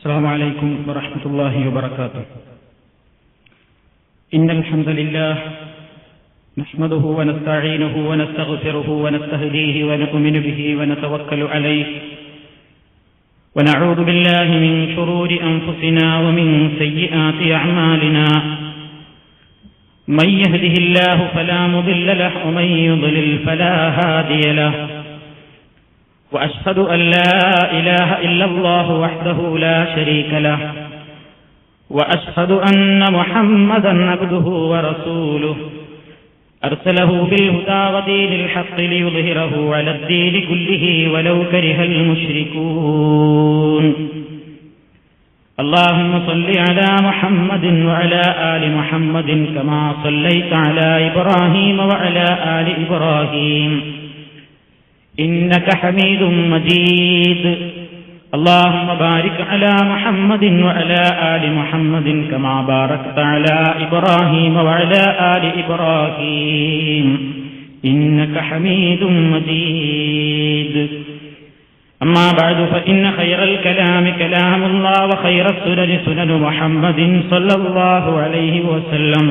السلام عليكم ورحمة الله وبركاته. إن الحمد لله نحمده ونستعينه ونستغفره ونستهديه ونؤمن به ونتوكل عليه ونعوذ بالله من شرور أنفسنا ومن سيئات أعمالنا. من يهده الله فلا مضل له ومن يضلل فلا هادي له. وأشهد أن لا إله إلا الله وحده لا شريك له. وأشهد أن محمدا عبده ورسوله أرسله بالهدى ودين الحق ليظهره على الدين كله ولو كره المشركون. اللهم صل على محمد وعلى آل محمد كما صليت على إبراهيم وعلى آل إبراهيم إنك حميد مجيد. اللهم بارك على محمد وعلى آل محمد كما باركت على إبراهيم وعلى آل إبراهيم إنك حميد مجيد. أما بعد فإن خير الكلام كلام الله وخير السنن سنن محمد صلى الله عليه وسلم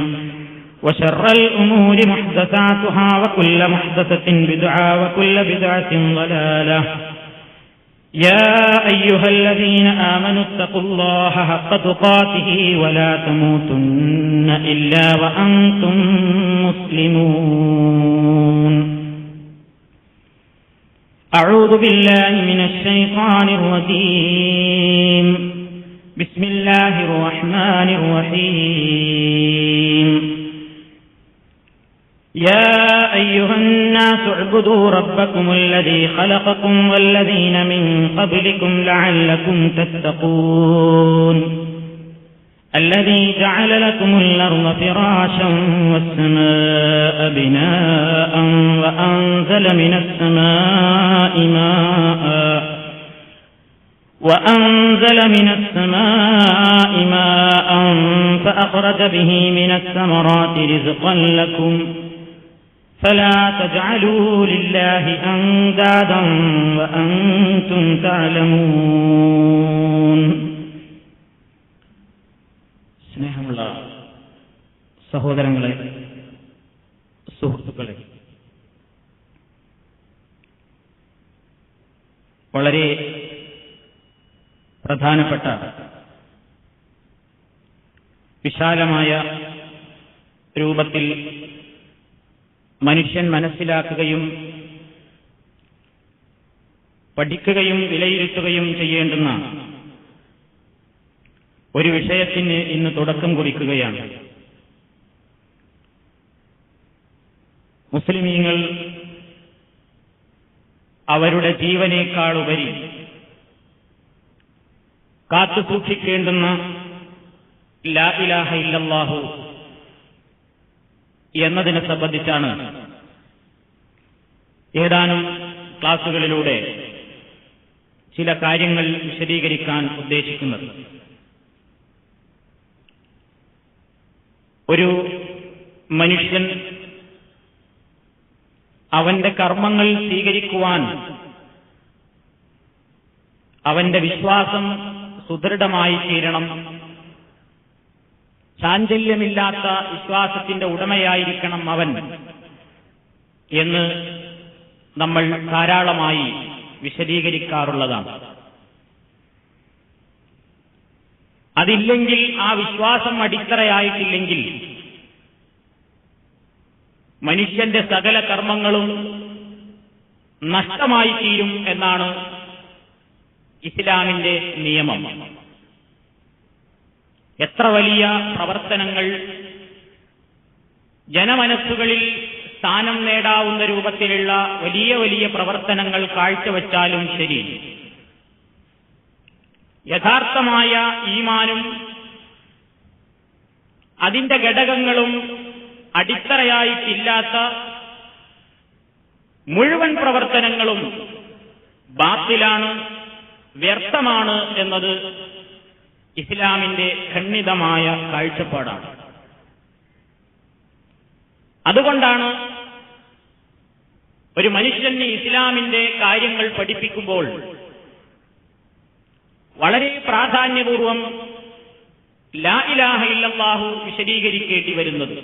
وشر الأمور محدثاتها وكل محدثة بدعة وكل بدعة ضلالة. يا أيها الذين آمنوا اتقوا الله حق تقاته ولا تموتن إلا وأنتم مسلمون. أعوذ بالله من الشيطان الرجيم. بسم الله الرحمن الرحيم. يا أيها الناس اعبدوا ربكم الذي خلقكم والذين من قبلكم لعلكم تتقون. الذي جعل لكم الأرض فراشا والسماء بناء وأنزل من السماء ماء فأخرج به من الثمرات رزقا لكم فلا تجعلوا لله أندادا وأنتم تعلمون. സ്നേഹമുള്ള സഹോദരങ്ങളെ, സുഹൃത്തുക്കളെ, വളരെ പ്രധാനപ്പെട്ട വിശാലമായ രൂപത്തിൽ മനുഷ്യൻ മനസ്സിലാക്കുകയും പഠിക്കുകയും വിലയിരുത്തുകയും ചെയ്യേണ്ടുന്ന ഒരു വിഷയത്തിന് ഇന്ന് തുടക്കം കുറിക്കുകയാണ്. മുസ്ലിമീങ്ങൾ അവരുടെ ജീവനേക്കാളുപരി കാത്തുസൂക്ഷിക്കേണ്ടുന്ന ലാ ഇലാഹ ഇല്ലല്ലാഹു എന്നതിനെ സംബന്ധിച്ചാണ് ഏതാനും ക്ലാസുകളിലൂടെ ചില കാര്യങ്ങൾ വിശദീകരിക്കാൻ ഉദ്ദേശിക്കുന്നത്. ഒരു മനുഷ്യൻ അവന്റെ കർമ്മങ്ങൾ സ്വീകരിക്കുവാൻ അവന്റെ വിശ്വാസം സുദൃഢമായി തീരണം. ചാഞ്ചല്യമില്ലാത്ത വിശ്വാസത്തിന്റെ ഉടമയായിരിക്കണം അവൻ എന്ന് നമ്മൾ ധാരാളമായി വിശദീകരിക്കാറുള്ളതാണ്. അതില്ലെങ്കിൽ, ആ വിശ്വാസം അടിത്തറയായിട്ടില്ലെങ്കിൽ മനുഷ്യന്റെ സകല കർമ്മങ്ങളും നഷ്ടമായി തീരും എന്നാണ് ഇസ്ലാമിന്റെ നിയമം. എത്ര വലിയ പ്രവർത്തനങ്ങൾ ജനമനസ്സുകളിൽ സ്ഥാനം നേടാവുന്ന രൂപത്തിലുള്ള വലിയ വലിയ പ്രവർത്തനങ്ങൾ കാഴ്ചവെച്ചാലും ശരി, യഥാർത്ഥമായ ഈമാനും അതിന്റെ ഘടകങ്ങളും അടിത്തറയായിട്ടില്ലാത്ത മുഴുവൻ പ്രവർത്തനങ്ങളും ബാത്തിലാണ്, വ്യർത്ഥമാണ് എന്നത് ഇസ്ലാമിന്റെ ഖണ്ഡിതമായ കാഴ്ചപ്പാടാണ്. അതുകൊണ്ടാണ് ഒരു മനുഷ്യന് ഇസ്ലാമിന്റെ കാര്യങ്ങൾ പഠിപ്പിക്കുമ്പോൾ വളരെ പ്രാധാന്യപൂർവം ലാ ഇലാഹ ഇല്ലല്ലാഹു വിശദീകരിക്കേണ്ടി വരുന്നത്.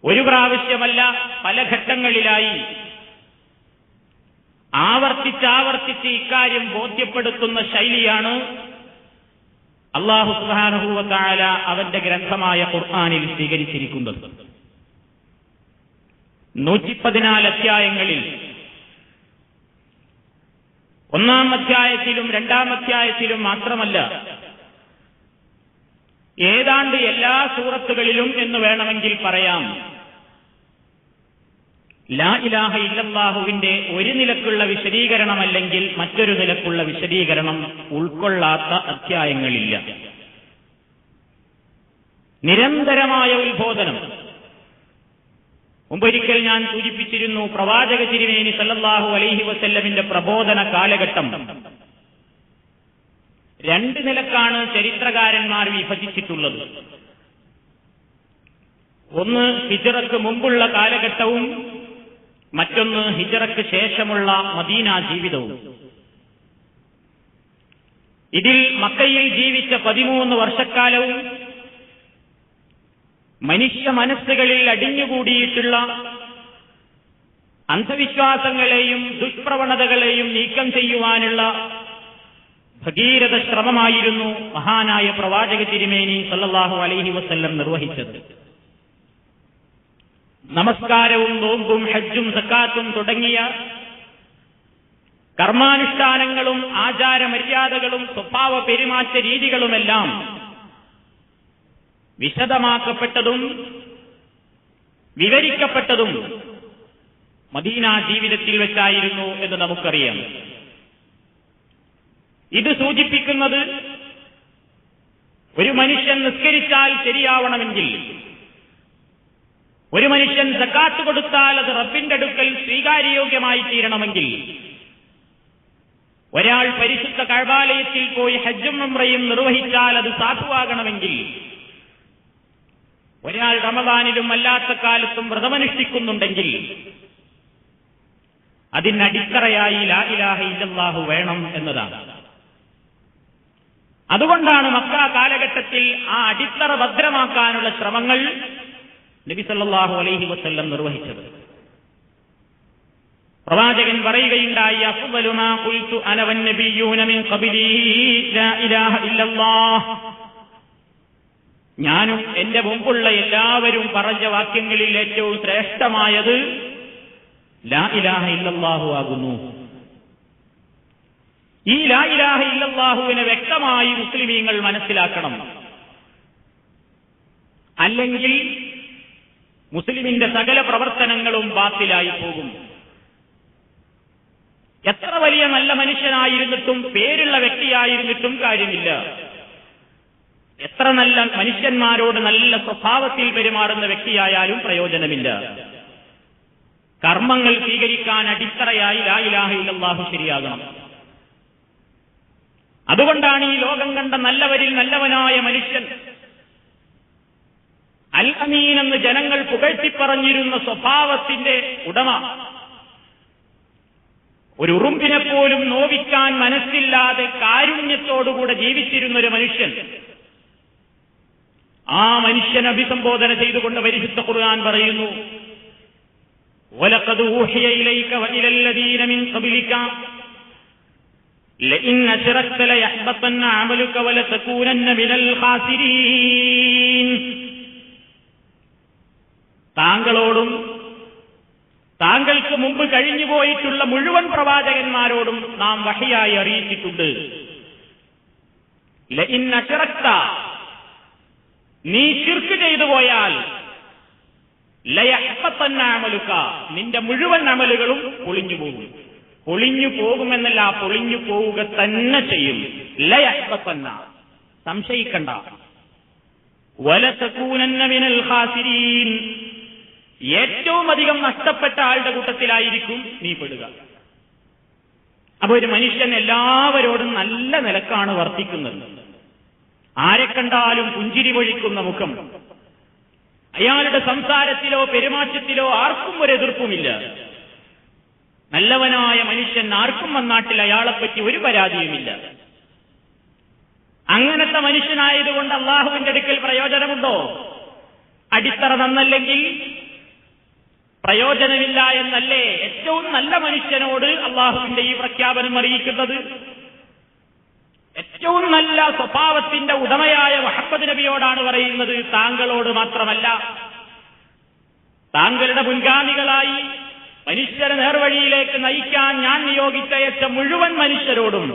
ഒരു പ്രാവശ്യമല്ല, പല ഘട്ടങ്ങളിലായി ആവർത്തിച്ചാവർത്തിച്ച് ഇക്കാര്യം ബോധ്യപ്പെടുത്തുന്ന ശൈലിയാണ് അല്ലാഹു സുബ്ഹാനഹു വ തആല അവന്റെ ഗ്രന്ഥമായ ഖുർആനിൽ സ്വീകരിച്ചിരിക്കുന്നത്. 114 അധ്യായങ്ങളിൽ 1-ാം അധ്യായത്തിലും 2-ാം അധ്യായത്തിലും മാത്രമല്ല, ഏതാണ്ട് എല്ലാ സൂറത്തുകളിലും എന്ന് വേണമെങ്കിൽ പറയാം, ലാ ഇലാഹ ഇല്ലല്ലാഹുവിന്റെ ഒരു നിലക്കുള്ള വിശദീകരണമല്ലെങ്കിൽ മറ്റൊരു നിലക്കുള്ള വിശദീകരണം ഉൾക്കൊള്ളാത്ത അധ്യായങ്ങളില്ല. നിരന്തരമായ ഉത്ബോധനം. മുമ്പൊരിക്കൽ ഞാൻ സൂചിപ്പിച്ചിരുന്നു, പ്രവാചക തിരുമേനി സല്ലല്ലാഹു അലൈഹി വസല്ലമിന്റെ പ്രബോധന കാലഘട്ടം 2 നിലക്കാണ് ചരിത്രകാരന്മാർ വിഭജിച്ചിട്ടുള്ളത്. ഒന്ന് ഹിജ്റക്ക് മുമ്പുള്ള കാലഘട്ടവും മറ്റൊന്ന് ഹിജ്റക്ക് ശേഷമുള്ള മദീന ജീവിതവും. ഇതിൽ മക്കയിൽ ജീവിച്ച 13 വർഷക്കാലവും മനുഷ്യ മനസ്സുകളിൽ അടിഞ്ഞുകൂടിയിട്ടുള്ള അന്ധവിശ്വാസങ്ങളെയും ദുഷ്പ്രവണതകളെയും നീക്കം ചെയ്യുവാനുള്ള ഭഗീരഥ ശ്രമമായിരുന്നു മഹാനായ പ്രവാചക തിരുമേനി സല്ലല്ലാഹു അലൈഹി വസല്ലം നിർവഹിച്ചത്. നമസ്കാരവും നോമ്പും ഹജ്ജും സക്കാത്തും തുടങ്ങിയ കർമാനുഷ്ഠാനങ്ങളും ആചാരമര്യാദകളും സ്വഭാവ പെരുമാറ്റ രീതികളുമെല്ലാം വിശദമാക്കപ്പെട്ടതും വിവരിക്കപ്പെട്ടതും മദീന ജീവിതത്തിൽ വെച്ചായിരുന്നു എന്ന് നമുക്കറിയാം. ഇത് സൂചിപ്പിക്കുന്നത്, ഒരു മനുഷ്യൻ നിസ്കരിച്ചാൽ ശരിയാവണമെങ്കിൽ, ഒരു മനുഷ്യൻ സക്കാത്ത് കൊടുത്താൽ അത് റബ്ബിന്റെ അടുക്കൽ സ്വീകാര്യയോഗ്യമായി തീരണമെങ്കിൽ, ഒരാൾ പരിശുദ്ധ കഅബാലയത്തിൽ പോയി ഹജ്ജും ഉംറയും നിർവഹിച്ചാൽ അത് സാധുവാകണമെങ്കിൽ, ഒരാൾ റമദാനിലും അല്ലാത്ത കാലത്തും വ്രതമനുഷ്ഠിക്കുന്നുണ്ടെങ്കിൽ അതിനടിത്തറയായി ലാ ഇലാഹ ഇല്ലല്ലാഹു വേണം എന്നതാണ്. അതുകൊണ്ടാണ് മക്ക കാലഘട്ടത്തിൽ ആ അടിത്തറ ഭദ്രമാക്കാനുള്ള ശ്രമങ്ങൾ നബി സല്ലല്ലാഹു അലൈഹി വസല്ലം നിർവഹിച്ചത്. പ്രവാചകൻ പറയുകയുണ്ടായി, അഫ്ളു മാ ഖുൽതു അന വന്നബിയ്യൂന മിൻ ഖബ്ലി ലാ ഇലാഹ ഇല്ലല്ലാഹ്. ഞാനും എന്റെ മുമ്പുള്ള എല്ലാവരും പറഞ്ഞ വാക്യങ്ങളിൽ ഏറ്റവും ശ്രേഷ്ഠമായത് ലാ ഇലാഹ ഇല്ലല്ലാഹു ആകുന്നു. ഈ ലാ ഇലാഹ ഇല്ലല്ലാഹുവിനെ വ്യക്തമായി മുസ്ലിമീങ്ങൾ മനസ്സിലാക്കണം. അല്ലെങ്കിൽ മുസ്ലിമിന്റെ സകല പ്രവർത്തനങ്ങളും ബാത്തിലായി പോകും. എത്ര വലിയ നല്ല മനുഷ്യനായിരുന്നിട്ടും, പേരുള്ള വ്യക്തിയായിരുന്നിട്ടും കാര്യമില്ല. എത്ര നല്ല മനുഷ്യന്മാരോട് നല്ല സ്വഭാവത്തിൽ പെരുമാറുന്ന വ്യക്തിയായാലും പ്രയോജനമില്ല. കർമ്മങ്ങൾ സ്വീകരിക്കാൻ അടിത്തറയായി ലാ ഇലാഹ ഇല്ലല്ലാഹു ശരിയാകണം. അതുകൊണ്ടാണ് ഈ ലോകം കണ്ട നല്ലവരിൽ നല്ലവനായ മനുഷ്യൻ, അൽ അമീൻ എന്ന് ജനങ്ങൾ പുകഴ്ത്തിപ്പറഞ്ഞിരുന്ന സ്വഭാവത്തിന്റെ ഉടമ, ഒരു ഉറുമ്പിനെ പോലും നോവിക്കാൻ മനസ്സില്ലാതെ കാരുണ്യത്തോടുകൂടെ ജീവിച്ചിരുന്ന ഒരു മനുഷ്യൻ, ആ മനുഷ്യനെ അഭിസംബോധന ചെയ്തുകൊണ്ട് പരിശുദ്ധ ഖുർആൻ പറയുന്നു, വലഖദ് ഊഹിയ ഇലൈക വഇലൽ ലദീന മിൻ ഖബ്ലിക ലഇൻ അശ്റക്ത ലയഹ്ബതന്ന അമലുക വലതകൂനന്ന മിനൽ ഖാസിരീൻ. താങ്കളോടും താങ്കൾക്ക് മുമ്പ് കഴിഞ്ഞുപോയിട്ടുള്ള മുഴുവൻ പ്രവാചകന്മാരോടും നാം വഹയായി അറിയിച്ചിട്ടുണ്ട്. ലഇൻ അശ്റക്ത, നീ ശിർക്ക് ചെയ്തു പോയാൽ, ലയഹ്ബതന്ന അമലുക, നിന്റെ മുഴുവൻ അമലുകളും പൊളിഞ്ഞു പോകും. പൊളിഞ്ഞു പോകുമെന്നല്ല, പൊളിഞ്ഞു പോവുക തന്നെ ചെയ്യും. ലയഹ്ബതന്ന, സംശയിക്കണ്ട. വലതകൂനന്ന മിനൽ ഖാസിരീൻ, ഏറ്റവും അധികം നഷ്ടപ്പെട്ട ആളുടെ കൂട്ടത്തിലായിരിക്കും നീ പെടുക. അപ്പൊ ഒരു മനുഷ്യൻ എല്ലാവരോടും നല്ല നിലക്കാണ് വർത്തിക്കുന്നത്. ആരെ കണ്ടാലും പുഞ്ചിരി പൊഴിക്കുന്ന മുഖം, അയാളുടെ സംസാരത്തിലോ പെരുമാറ്റത്തിലോ ആർക്കും ഒരു എതിർപ്പുമില്ല. നല്ലവനായ മനുഷ്യൻ ആർക്കും വന്നാട്ടിൽ അയാളെപ്പറ്റി ഒരു പരാതിയുമില്ല. അങ്ങനത്തെ മനുഷ്യനായതുകൊണ്ട് അള്ളാഹുവിന്റെ അടുക്കൽ പ്രയോജനമുണ്ടോ? അടിത്തറ നന്നല്ലെങ്കിൽ പ്രയോജനമില്ല എന്നല്ലേ ഏറ്റവും നല്ല മനുഷ്യനോട് അള്ളാഹുവിന്റെ ഈ പ്രഖ്യാപനം അറിയിക്കുന്നത്? ഏറ്റവും നല്ല സ്വഭാവത്തിന്റെ ഉടമയായ മുഹമ്മദ് നബിയോടാണ് പറയുന്നത്, താങ്കളോട് മാത്രമല്ല, താങ്കളുടെ മുൻഗാമികളായി മനുഷ്യരെ നേർവഴിയിലേക്ക് നയിക്കാൻ ഞാൻ നിയോഗിച്ചയച്ച മുഴുവൻ മനുഷ്യരോടും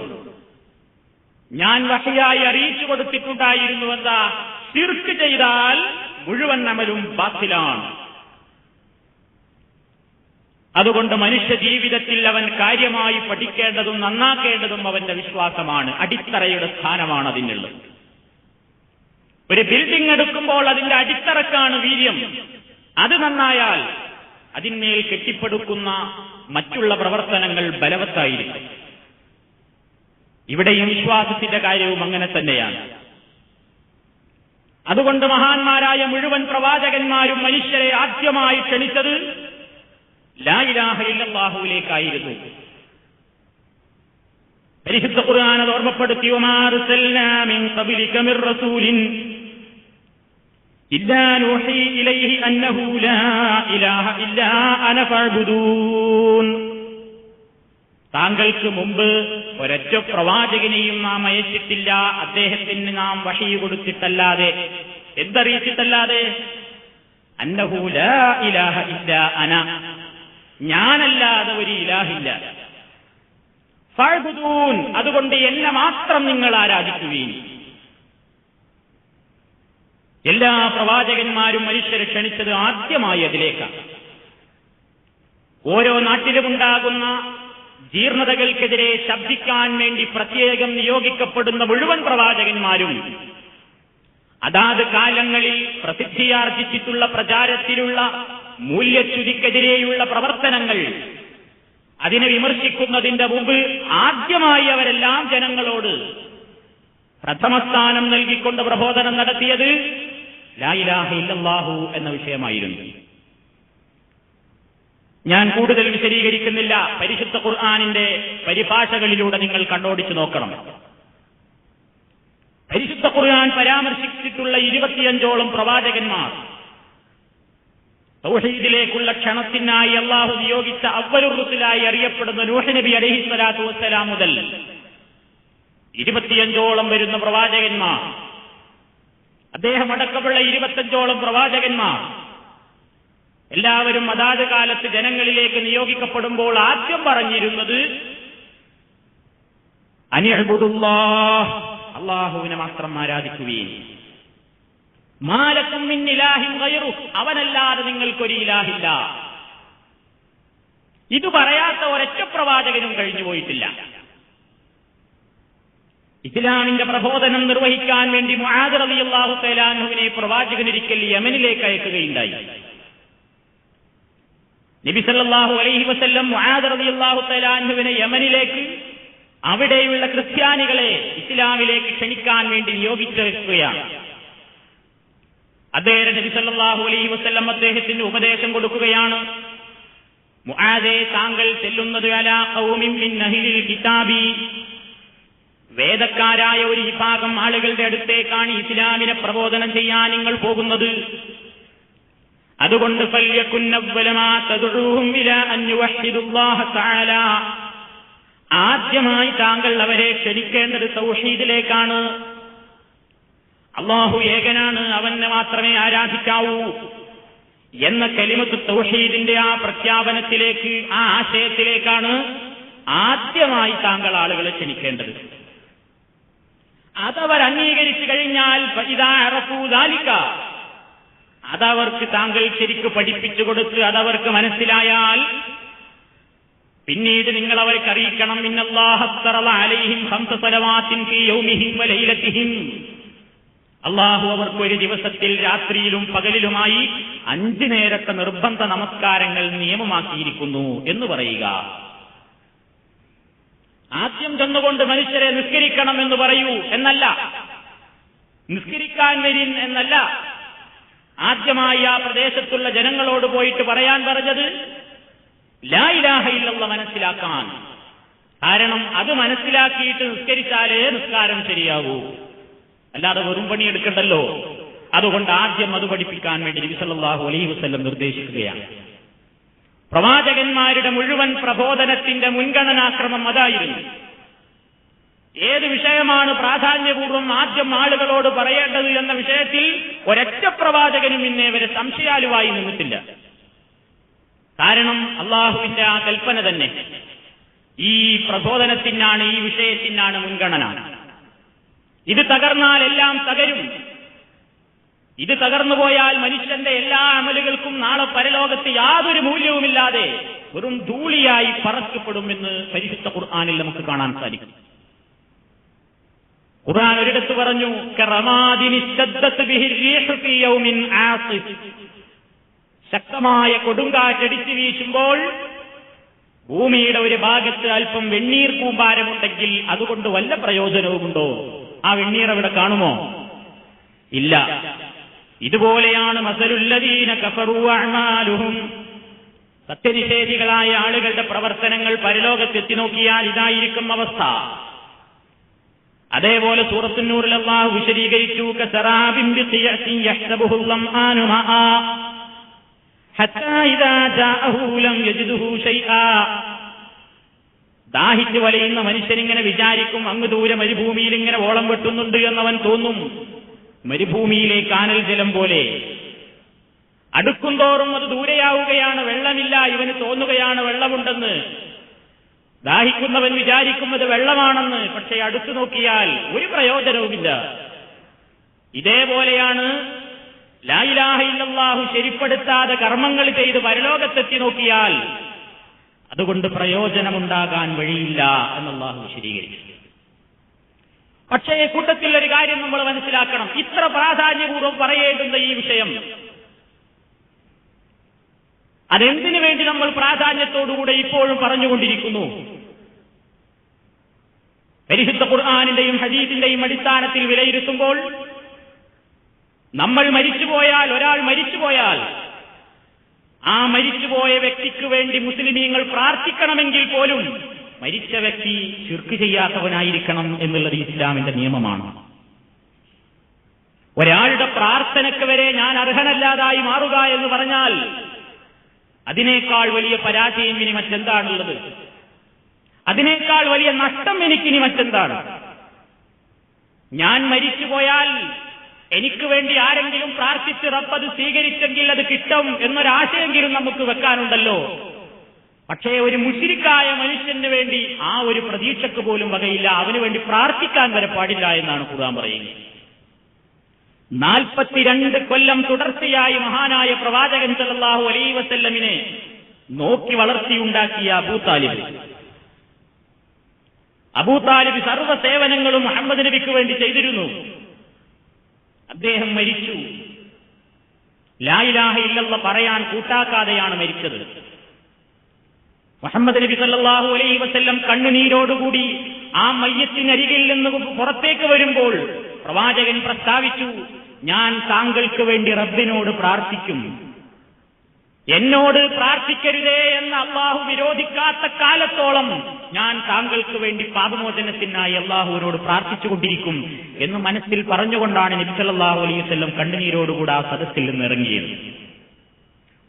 ഞാൻ വഹയായി അറിയിച്ചു കൊടുത്തിട്ടുണ്ടായിരുന്നുവെന്ന ശിർക്ക് ചെയ്താൽ മുഴുവൻ അമലും ബാത്തിലാണ്. അതുകൊണ്ട് മനുഷ്യ ജീവിതത്തിൽ അവൻ കാര്യമായി പഠിക്കേണ്ടതും നന്നാക്കേണ്ടതും അവന്റെ വിശ്വാസമാണ്. അടിത്തറയുടെ സ്ഥാനമാണ് അതിനുള്ളത്. ഒരു ബിൽഡിംഗ് എടുക്കുമ്പോൾ അതിന്റെ അടിത്തറക്കാണ് വീര്യം. അത് നന്നായാൽ അതിന്മേൽ കെട്ടിപ്പടുക്കുന്ന മറ്റുള്ള പ്രവർത്തനങ്ങൾ ബലവത്തായിരിക്കും. ഇവിടെയും വിശ്വാസത്തിന്റെ കാര്യവും അങ്ങനെ തന്നെയാണ്. അതുകൊണ്ട് മഹാന്മാരായ മുഴുവൻ പ്രവാചകന്മാരും മനുഷ്യരെ ആദ്യമായി ക്ഷണിച്ചത് ലാ ഇലാഹ ഇല്ലല്ലാഹുവിലേക്കായിരുന്നു. പരിശുദ്ധ ഖുർആൻ അത് ഓർമ്മപ്പെടുത്തി, വമാ അർസൽനാ മിൻ ഖബ്ലിക മിർ റസൂലിൻ ഇല്ലാ നൂഹി ഇലൈഹി അന്നഹു ലാ ഇലാഹ ഇല്ലാ അന ഫഅ്ബുദൂൻ. താങ്കൾക്ക് മുമ്പ് ഒരൊറ്റ പ്രവാചകനെയും നാം അയച്ചിട്ടില്ല, അദ്ദേഹത്തിന് നാം വഹി കൊടുത്തിട്ടല്ലാതെ. എന്തറിയിച്ചിട്ടല്ലാതെ? അന്നഹു ലാ ഇലാഹ ഇല്ലാ അന, ഞാനല്ലാതെ ഒരു ഇലാഹില്ല. ഫഅ്ബുദൂൻ, അതുകൊണ്ട് എന്നെ മാത്രം നിങ്ങൾ ആരാധിക്കുകയും. എല്ലാ പ്രവാചകന്മാരും മനുഷ്യരെ ക്ഷണിച്ചത് ആദ്യമായി അതിലേക്കാണ്. ഓരോ നാട്ടിലുമുണ്ടാകുന്ന ജീർണതകൾക്കെതിരെ ശബ്ദിക്കാൻ വേണ്ടി പ്രത്യേകം നിയോഗിക്കപ്പെടുന്ന മുഴുവൻ പ്രവാചകന്മാരും അതാത് കാലങ്ങളിൽ പ്രസിദ്ധിയാർജിച്ചിട്ടുള്ള പ്രചാരത്തിലുള്ള മൂല്യച്യുതിക്കെതിരെയുള്ള പ്രവർത്തനങ്ങൾ അതിനെ വിമർശിക്കുന്നതിന്റെ മുമ്പ് ആദ്യമായി അവരെല്ലാം ജനങ്ങളോട് പ്രഥമസ്ഥാനം നൽകിക്കൊണ്ട് പ്രബോധനം നടത്തിയത് ലാ ഇലാഹ ഇല്ലല്ലാഹു എന്ന വിഷയമായിരുന്നു. ഞാൻ കൂടുതൽ വിശദീകരിക്കുന്നില്ല. പരിശുദ്ധ ഖുർആനിന്റെ പരിഭാഷകളിലൂടെ നിങ്ങൾ കണ്ണോടിച്ചു നോക്കണം. പരിശുദ്ധ ഖുർആൻ പരാമർശിച്ചിട്ടുള്ള 25ഓളം പ്രവാചകന്മാർ തൗഹീദിലേക്കുള്ള ക്ഷണത്തിനായി അള്ളാഹു നിയോഗിച്ച അവ്വലുർ റുസുലായി അറിയപ്പെടുന്ന നൂഹ് നബി അലൈഹിസ്സലാത്തു വസ്സലാം മുതൽ 25ഓളം വരുന്ന പ്രവാചകന്മാർ, അദ്ദേഹം അടക്കമുള്ള 25ഓളം പ്രവാചകന്മാർ എല്ലാവരും അതാത് കാലത്ത് ജനങ്ങളിലേക്ക് നിയോഗിക്കപ്പെടുമ്പോൾ ആദ്യം പറഞ്ഞിരുന്നത് അനിഅ്ബുദുല്ലാഹ്, അല്ലാഹുവിനെ മാത്രം ആരാധിക്കുകയും, മാ ലക്കും മിൻ ഇലാഹിൻ ഗൈറു, അവനല്ലാതെ നിങ്ങൾക്കൊരു ഇലാഹില്ല. ഇത് പറയാത്ത ഒരൊറ്റ പ്രവാചകനും കഴിഞ്ഞു പോയിട്ടില്ല. ഇസ്ലാമിന്റെ പ്രബോധനം നിർവഹിക്കാൻ വേണ്ടി മുആദ് റളിയല്ലാഹു തആല അൻഹുവിനെ പ്രവാചകനൊരിക്കൽ യമനിലേക്ക് അയക്കുകയുണ്ടായി. നബി സല്ലല്ലാഹു അലൈഹി വസല്ലം മുആദ് റളിയല്ലാഹു തആല അൻഹുവിനെ യമനിലേക്ക് അവിടെയുള്ള ക്രിസ്ത്യാനികളെ ഇസ്ലാമിലേക്ക് ക്ഷണിക്കാൻ വേണ്ടി നിയോഗിച്ചിരിക്കുകയാണ്. അദ്ദേഹം നബി സല്ലല്ലാഹു അലൈഹി വസല്ലം അദ്ദേഹത്തിന് ഉപദേശം കൊടുക്കുകയാണ്. മുആദേ, താങ്കൾ ചെല്ലുന്നത് അലാ ഖൗമിൻ മിൻ അഹ്ലിൽ കിതാബി, വേദക്കാരായ ഒരു വിഭാഗം ആളുകളുടെ അടുത്തേക്കാണ് ഇസ്ലാമിനെ പ്രബോധനം ചെയ്യാൻ നിങ്ങൾ പോകുന്നത്. അതുകൊണ്ട് ഫല്യകുൻ അവ്വല മാ തദ്ഉഹും ഇലാ അൻ യുവഹ്ഹിദുല്ലാഹ തആല, ആദ്യമായി താങ്കൾ അവരെ ക്ഷണിക്കേണ്ടത് തൗഹീദിലേക്കാണ്. അല്ലാഹു ഏകനാണ്, അവനെ മാത്രമേ ആരാധിക്കാവൂ എന്ന കലിമത്ത് തൗഹീദിന്റെ ആ പ്രഖ്യാപനത്തിലേക്ക്, ആ ആശയത്തിലേക്കാണ് ആദ്യമായി താങ്കൾ ആളുകളെ ക്ഷണിക്കേണ്ടത്. അതവർ അംഗീകരിച്ചു കഴിഞ്ഞാൽ ഫഇദാ അറഫൂ ദാലിക, അതവർക്ക് താങ്കൾ ശരിക്ക് പഠിപ്പിച്ചു കൊടുത്ത് അതവർക്ക് മനസ്സിലായാൽ പിന്നീട് നിങ്ങൾ അവർക്ക് അറിയിക്കണം, ഇന്നല്ലാഹ ഫറള അലൈഹിം ഖംസ സലവാത്തിൻ ഫീ യൗമിഹിം വലൈലതിഹിം, അല്ലാഹു അവർക്ക് ഒരു ദിവസത്തിൽ രാത്രിയിലും പകലിലുമായി 5 നേരത്തെ നിർബന്ധ നമസ്കാരങ്ങൾ നിയമമാക്കിയിരിക്കുന്നു എന്ന് പറയുക. ആദ്യം ചെന്നുകൊണ്ട് മനുഷ്യരെ നിസ്കരിക്കണം എന്ന് പറയൂ എന്നല്ല, നിസ്കരിക്കാൻ വരിൻ എന്നല്ല. ആദ്യമായി ആ പ്രദേശത്തുള്ള ജനങ്ങളോട് പോയിട്ട് പറയാൻ പറഞ്ഞത് ലാ ഇലാഹ ഇല്ലല്ലാഹ് മനസ്സിലാക്കാൻ. കാരണം അത് മനസ്സിലാക്കിയിട്ട് നിസ്കരിച്ചാലേ നിസ്കാരം ശരിയാകൂ, അല്ലാതെ വെറും പണി എടുക്കണ്ടല്ലോ. അതുകൊണ്ട് ആദ്യം അത് പഠിപ്പിക്കാൻ വേണ്ടി നബി സല്ലല്ലാഹു അലൈഹി വസല്ലം നിർദ്ദേശിക്കുകയാണ്. പ്രവാചകന്മാരുടെ മുഴുവൻ പ്രബോധനത്തിന്റെ മുൻഗണനാക്രമം അതായിരുന്നു. ഏത് വിഷയമാണ് പ്രാധാന്യപൂർവ്വം ആദ്യം ആളുകളോട് പറയേണ്ടത് എന്ന വിഷയത്തിൽ ഒരൊറ്റ പ്രവാചകനും ഇന്നേ വരെ സംശയാലുവായി നിന്നിട്ടില്ല. കാരണം അള്ളാഹുവിന്റെ ആ കൽപ്പന തന്നെ ഈ പ്രബോധനത്തിനാണ്, ഈ വിഷയത്തിനാണ് മുൻഗണന. ഇത് തകർന്നാൽ എല്ലാം തകരും. ഇത് തകർന്നുപോയാൽ മനുഷ്യന്റെ എല്ലാ അമലുകൾക്കും നാളെ പരലോകത്ത് യാതൊരു മൂല്യവുമില്ലാതെ വെറും ധൂളിയായി പറക്കപ്പെടുമെന്ന് പരിശുദ്ധ ഖുർആനിൽ നമുക്ക് കാണാൻ സാധിക്കും. ഖുർആൻ ഒരിടത്ത് പറഞ്ഞു, ശക്തമായ കൊടുങ്കാറ്റടിച്ചു വീശുമ്പോൾ ഭൂമിയുടെ ഒരു ഭാഗത്ത് അല്പം വെണ്ണീർ കൂമ്പാരമുണ്ടെങ്കിൽ അതുകൊണ്ട് വല്ല പ്രയോജനവുമുണ്ടോ? ആ വെണ്ണീർ അവിടെ കാണുമോ? ഇല്ല. ഇതുപോലെയാണ് മസലുല്ലദീന കഫറൂ അഅ്മാലുഹും, സത്യനിഷേധികളായ ആളുകളുടെ പ്രവർത്തനങ്ങൾ പരലോകത്തെത്തി നോക്കിയാൽ ഇതായിരിക്കും അവസ്ഥ. അതേപോലെ സൂറത്തുൻ നൂറിൽ അല്ലാഹു വിശദീകരിച്ചു, കസറാബിൻ ബിഖിയത്തിൻ യഹ്സബുഹു ളംആനു മആ ഹത്താ ഇദാ ജാഅഹു ലം യജിദുഹു ശൈആ. ദാഹിച്ച് വലയുന്ന മനുഷ്യനിങ്ങനെ വിചാരിക്കും, അങ്ങ് ദൂരെ മരുഭൂമിയിൽ ഇങ്ങനെ ഓളം വെട്ടുന്നുണ്ട് എന്നവൻ തോന്നും. മരുഭൂമിയിലെ കാനൽ ജലം പോലെ അടുക്കും തോറും അത് ദൂരെയാവുകയാണ്, വെള്ളമില്ല. ഇവന് തോന്നുകയാണ് വെള്ളമുണ്ടെന്ന്. ദാഹിക്കുന്നവൻ വിചാരിക്കുന്നത് വെള്ളമാണെന്ന്. പക്ഷേ അടുത്തു നോക്കിയാൽ ഒരു പ്രയോജനവുമില്ല. ഇതേപോലെയാണ് ലാ ഇലാഹ ഇല്ലല്ലാഹു ശരിപ്പെടുത്താതെ കർമ്മങ്ങൾ ചെയ്ത് പരലോകത്തെത്തി നോക്കിയാൽ അതുകൊണ്ട് പ്രയോജനമുണ്ടാകാൻ വഴിയില്ല എന്നല്ലാഹു വിശദീകരിച്ചു. പക്ഷേ കൂട്ടത്തിൽ ഒരു കാര്യം നമ്മൾ മനസ്സിലാക്കണം. ഇത്ര പ്രാധാന്യപൂർവ്വം പറയേണ്ടുന്ന ഈ വിഷയം അതെന്തിനു വേണ്ടി നമ്മൾ പ്രാധാന്യത്തോടുകൂടെ ഇപ്പോഴും പറഞ്ഞുകൊണ്ടിരിക്കുന്നു? പരിശുദ്ധ ഖുർആനിന്റെയും ഹദീസിന്റെയും അടിസ്ഥാനത്തിൽ വിലയിരുത്തുമ്പോൾ നമ്മൾ മരിച്ചുപോയാൽ, ഒരാൾ മരിച്ചുപോയാൽ ആ മരിച്ചുപോയ വ്യക്തിക്ക് വേണ്ടി മുസ്ലിമീങ്ങൾ പ്രാർത്ഥിക്കണമെങ്കിൽ പോലും മരിച്ച വ്യക്തി ശിർക്ക് ചെയ്യാത്തവനായിരിക്കണം എന്നുള്ളത് ഇസ്ലാമിന്റെ നിയമമാണ്. ഒരാളുടെ പ്രാർത്ഥനയ്ക്ക് വരെ ഞാൻ അർഹനല്ലാതായി മാറുക എന്ന് പറഞ്ഞാൽ അതിനേക്കാൾ വലിയ പരാജയം ഇനി മറ്റെന്താണുള്ളത്? അതിനേക്കാൾ വലിയ നഷ്ടം എനിക്കിനി മറ്റെന്താണ്? ഞാൻ മരിച്ചുപോയാൽ എനിക്ക് വേണ്ടി ആരെങ്കിലും പ്രാർത്ഥിച്ച് റബ്ബ് സ്വീകരിച്ചെങ്കിൽ അത് കിട്ടും എന്നൊരാശയെങ്കിലും നമുക്ക് വെക്കാനുണ്ടല്ലോ. പക്ഷേ ഒരു മുശ്രിക്കായ മനുഷ്യന് വേണ്ടി ആ ഒരു പ്രതീക്ഷക്ക് പോലും വകയില്ല. അവന് വേണ്ടി പ്രാർത്ഥിക്കാൻ വരെ പാടില്ല എന്നാണ് ഖുർആൻ പറയുന്നത്. 42 കൊല്ലം തുടർച്ചയായി മഹാനായ പ്രവാചകൻ സല്ലല്ലാഹു അലൈഹി വസല്ലമിനെ നോക്കി വളർത്തിയുണ്ടാക്കിയ അബൂതാലിബ് സർവ്വ സേവനങ്ങളും മുഹമ്മദ് നബിക്ക് വേണ്ടി ചെയ്തിരുന്നു. അദ്ദേഹം മരിച്ചു. ലാ ഇലാഹ ഇല്ലല്ലാഹ് പറയാൻ കൂട്ടാക്കാതെയാണ് മരിച്ചത്. മുഹമ്മദ് നബി സല്ലല്ലാഹു അലൈഹി വസല്ലം കണ്ണുനീരോടുകൂടി ആ മയ്യത്തിനരികിൽ നിന്ന് പുറത്തേക്ക് വരുമ്പോൾ പ്രവാചകൻ പ്രസ്താവിച്ചു, ഞാൻ താങ്കൾക്ക് വേണ്ടി റബ്ബിനോട് പ്രാർത്ഥിക്കും. എന്നോട് പ്രാർത്ഥിക്കരുതേ എന്ന് അള്ളാഹു വിരോധിക്കാത്ത കാലത്തോളം ഞാൻ താങ്കൾക്ക് വേണ്ടി പാപമോചനത്തിനായി അള്ളാഹുവിനോട് പ്രാർത്ഥിച്ചുകൊണ്ടിരിക്കും എന്ന് മനസ്സിൽ പറഞ്ഞുകൊണ്ടാണ് നബി സല്ലല്ലാഹു അലൈഹി വസല്ലം കണ്ണുനീരോടുകൂടി ആ സദസ്സിൽ നിന്ന് ഇറങ്ങിയത്.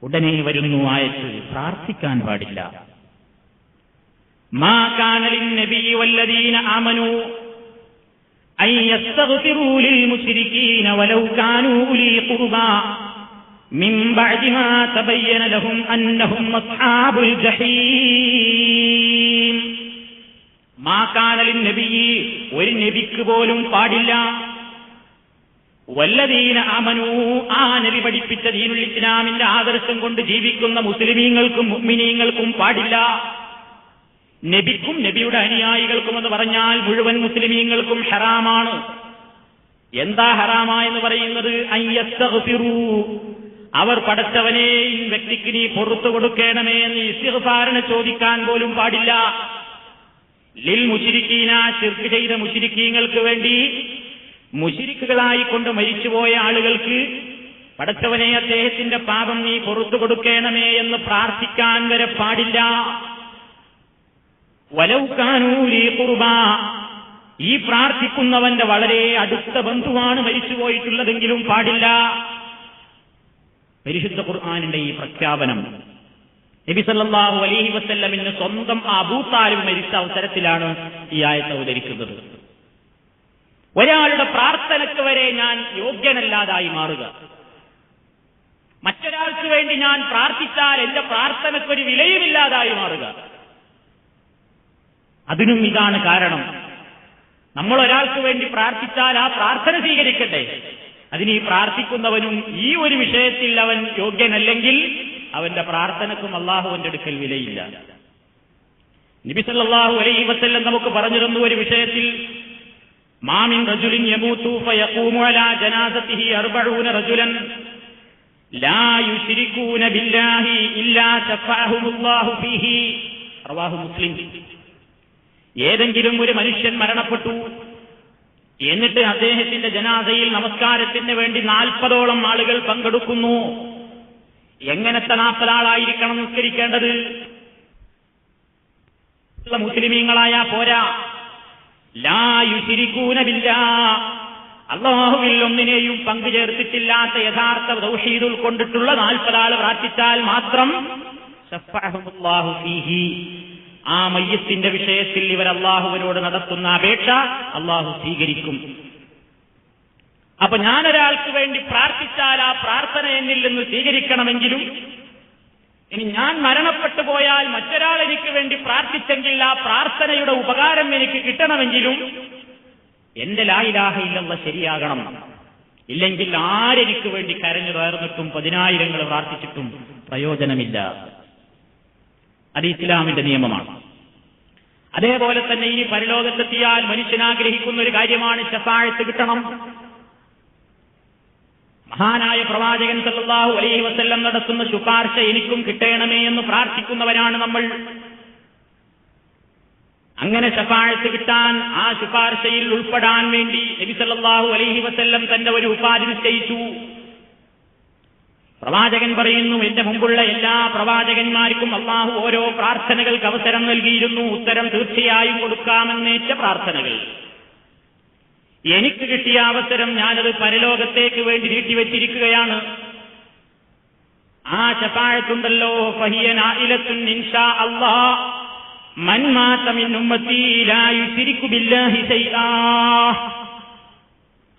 ഉടനെ വരുന്നു ആയത്ത്, പ്രാർത്ഥിക്കാൻ പാടില്ല. മാ കാന ലിന്നബിയ്യി വല്ലദീന ആമനൂ അൻ യസ്തഗ്ഫിറൂ ലിൽ മുശ്രികീന വലൗ കാനൂ ഉലീ ഖുർബാ മിൻ ബഅദി മാ തബയ്യന ലഹും അന്നഹും അസ്ഹാബുൽ ജഹീം. മാ കാന ലിന്നബിയ്യി, ഒരു നബിക്ക് പോലും പാടില്ല, വല്ലദീന ആമനൂ, ആ നബി പഠിപ്പിച്ച ദീനുൽ ഇസ്ലാമിന്റെ ആദർശം കൊണ്ട് ജീവിക്കുന്ന മുസ്ലിമീങ്ങൾക്കും മുഅ്മിനീങ്ങൾക്കും പാടില്ല. നബിക്കും നബിയുടെ അനുയായികൾക്കും എന്ന് പറഞ്ഞാൽ മുഴുവൻ മുസ്ലിമീങ്ങൾക്കും ഹറാമാണ്. എന്താ ഹറാമായെന്ന് പറയുന്നത്? അയ്യസ്തഗ്ഫിറൂ, അവർ പടച്ചവനെ ഈ വ്യക്തിക്ക് നീ പുറത്തു കൊടുക്കണമേ എന്ന് ഇസ്തിഗ്ഫാറിന് ചോദിക്കാൻ പോലും പാടില്ല. ലിൽ മുശ്രിക്കീന, ശിർക്ക് ചെയ്ത മുശ്രിക്കീങ്ങൾക്ക് വേണ്ടി, മുശ്രിക്കുകളായിക്കൊണ്ട് മരിച്ചുപോയ ആളുകൾക്ക് പടച്ചവനെ അദ്ദേഹത്തിന്റെ പാപം നീ പുറത്തു കൊടുക്കണമേ എന്ന് പ്രാർത്ഥിക്കാൻ വരെ പാടില്ല. വലൗകാനൂലി ഖുർബ, ഈ പ്രാർത്ഥിക്കുന്നവന്റെ വളരെ അടുത്ത ബന്ധുവാണ് മരിച്ചുപോയിട്ടുള്ളതെങ്കിലും പാടില്ല. പരിശുദ്ധ ഖുർആനിന്റെ ഈ പ്രഖ്യാപനം നബി സല്ലല്ലാഹു അലൈഹി വസല്ലമിന് സ്വന്തം അബൂ താലിബ് മരിച്ച അവസരത്തിലാണ് ഈ ആയത്ത് അവതരിക്കുന്നത്. ഒരാളുടെ പ്രാർത്ഥനയ്ക്ക് വരെ ഞാൻ യോഗ്യനല്ലാതായി മാറുക, മറ്റൊരാൾക്ക് വേണ്ടി ഞാൻ പ്രാർത്ഥിച്ചാൽ എന്റെ പ്രാർത്ഥനയ്ക്കൊരു വിലയുമില്ലാതായി മാറുക. അതിനും ഇതാണ് കാരണം. നമ്മൾ ഒരാൾക്ക് വേണ്ടി പ്രാർത്ഥിച്ചാൽ ആ പ്രാർത്ഥന സ്വീകരിക്കട്ടെ. അതിന് ഈ പ്രാർത്ഥിക്കുന്നവനും ഈ ഒരു വിഷയത്തിൽ അവൻ യോഗ്യനല്ലെങ്കിൽ അവന്റെ പ്രാർത്ഥനക്കും അള്ളാഹുവിന്റെ അടുക്കൽ വിലയില്ല. നബി സല്ലല്ലാഹു അലൈഹി വസല്ലം നമുക്ക് പറഞ്ഞു തന്നു ഒരു വിഷയത്തിൽ, മാമിൻ റജുലിൻ യമൂതു ഫയഖൂമു അലാ ജനാസതിഹി 40 റജുലൻ ലാ യുശ്രികൂന ബില്ലാഹി ഇല്ലാ ശഫഅഹുമുല്ലാഹു ഫീഹി. റവാഹു മുസ്ലിം. ഏതെങ്കിലും ഒരു മനുഷ്യൻ മരണപ്പെട്ടു, എന്നിട്ട് അദ്ദേഹത്തിന്റെ ജനാസയിൽ നമസ്കാരത്തിന് വേണ്ടി 40ഓളം ആളുകൾ പങ്കെടുക്കുന്നു. എങ്ങനത്തെ 40 ആളായിരിക്കണം നിസ്കരിക്കേണ്ടത്? മുസ്ലിമീങ്ങളായ പോരാ, ലാ യുശ്രികൂന ബില്ലാഹ്, അല്ലാഹുവിൽ ഒന്നിനെയും പങ്കു ചേർത്തിട്ടില്ലാത്ത യഥാർത്ഥ തൗഹീദ് ഉൾക്കൊണ്ടിട്ടുള്ള 40 ആൾ പ്രാർത്ഥിച്ചാൽ മാത്രം ശഫഅഹുമുല്ലാഹു ഫീഹി, ആ മയ്യത്തിന്റെ വിഷയത്തിൽ ഇവർ അള്ളാഹുവിനോട് നടത്തുന്ന അപേക്ഷ അള്ളാഹു സ്വീകരിക്കും. അപ്പൊ ഞാനൊരാൾക്ക് വേണ്ടി പ്രാർത്ഥിച്ചാൽ ആ പ്രാർത്ഥന എന്നിൽ നിന്ന് സ്വീകരിക്കണമെങ്കിലും, ഇനി ഞാൻ മരണപ്പെട്ടു പോയാൽ മറ്റൊരാൾ എനിക്ക് വേണ്ടി പ്രാർത്ഥിച്ചെങ്കിൽ ആ പ്രാർത്ഥനയുടെ ഉപകാരം എനിക്ക് കിട്ടണമെങ്കിലും എന്റെ ലാ ഇലാഹ ഇല്ലല്ലാഹ് ശരിയാകണം. ഇല്ലെങ്കിൽ ആരെനിക്ക് വേണ്ടി കരഞ്ഞു കയർന്നിട്ടും 10,000 പ്രാർത്ഥിച്ചിട്ടും പ്രയോജനമില്ല. അത് ഇസ്ലാമിന്റെ നിയമമാണ്. അതേപോലെ തന്നെ ഇനി പരലോകത്തെത്തിയാൽ മനുഷ്യൻ ആഗ്രഹിക്കുന്ന ഒരു കാര്യമാണ് ശഫാഅത്ത് കിട്ടണം. മഹാനായ പ്രവാചകൻ സല്ലല്ലാഹു അലൈഹി വസല്ലം നടത്തുന്ന ശുപാർശ എനിക്കും കിട്ടണമേ എന്ന് പ്രാർത്ഥിക്കുന്നവരാണ് നമ്മൾ. അങ്ങനെ ശഫാഅത്ത് കിട്ടാൻ, ആ ശുപാർശയിൽ ഉൾപ്പെടാൻ വേണ്ടി നബി സല്ലല്ലാഹു അലൈഹി വസല്ലം തന്റെ ഒരു ഉപാധി നിശ്ചയിച്ചു. പ്രവാചകൻ പറയുന്നു, എന്റെ മുമ്പുള്ള എല്ലാ പ്രവാചകന്മാർക്കും അള്ളാഹു ഓരോ പ്രാർത്ഥനകൾക്ക് അവസരം നൽകിയിരുന്നു. ഉത്തരം തീർച്ചയായും കൊടുക്കാമെന്നേറ്റ പ്രാർത്ഥനകൾ. എനിക്ക് കിട്ടിയ അവസരം ഞാനത് പരലോകത്തേക്ക് വേണ്ടി നീട്ടിവെച്ചിരിക്കുകയാണ്. ആ ശഫാഅത്തുണ്ടല്ലോ, ഫഹിയ നായിലത്തുൻ ഇൻഷാ അല്ലാഹ് മൻ മാത മിൻ ഉമ്മത്തി ലാ യുശ്രികു ബില്ലാഹി ശൈആ.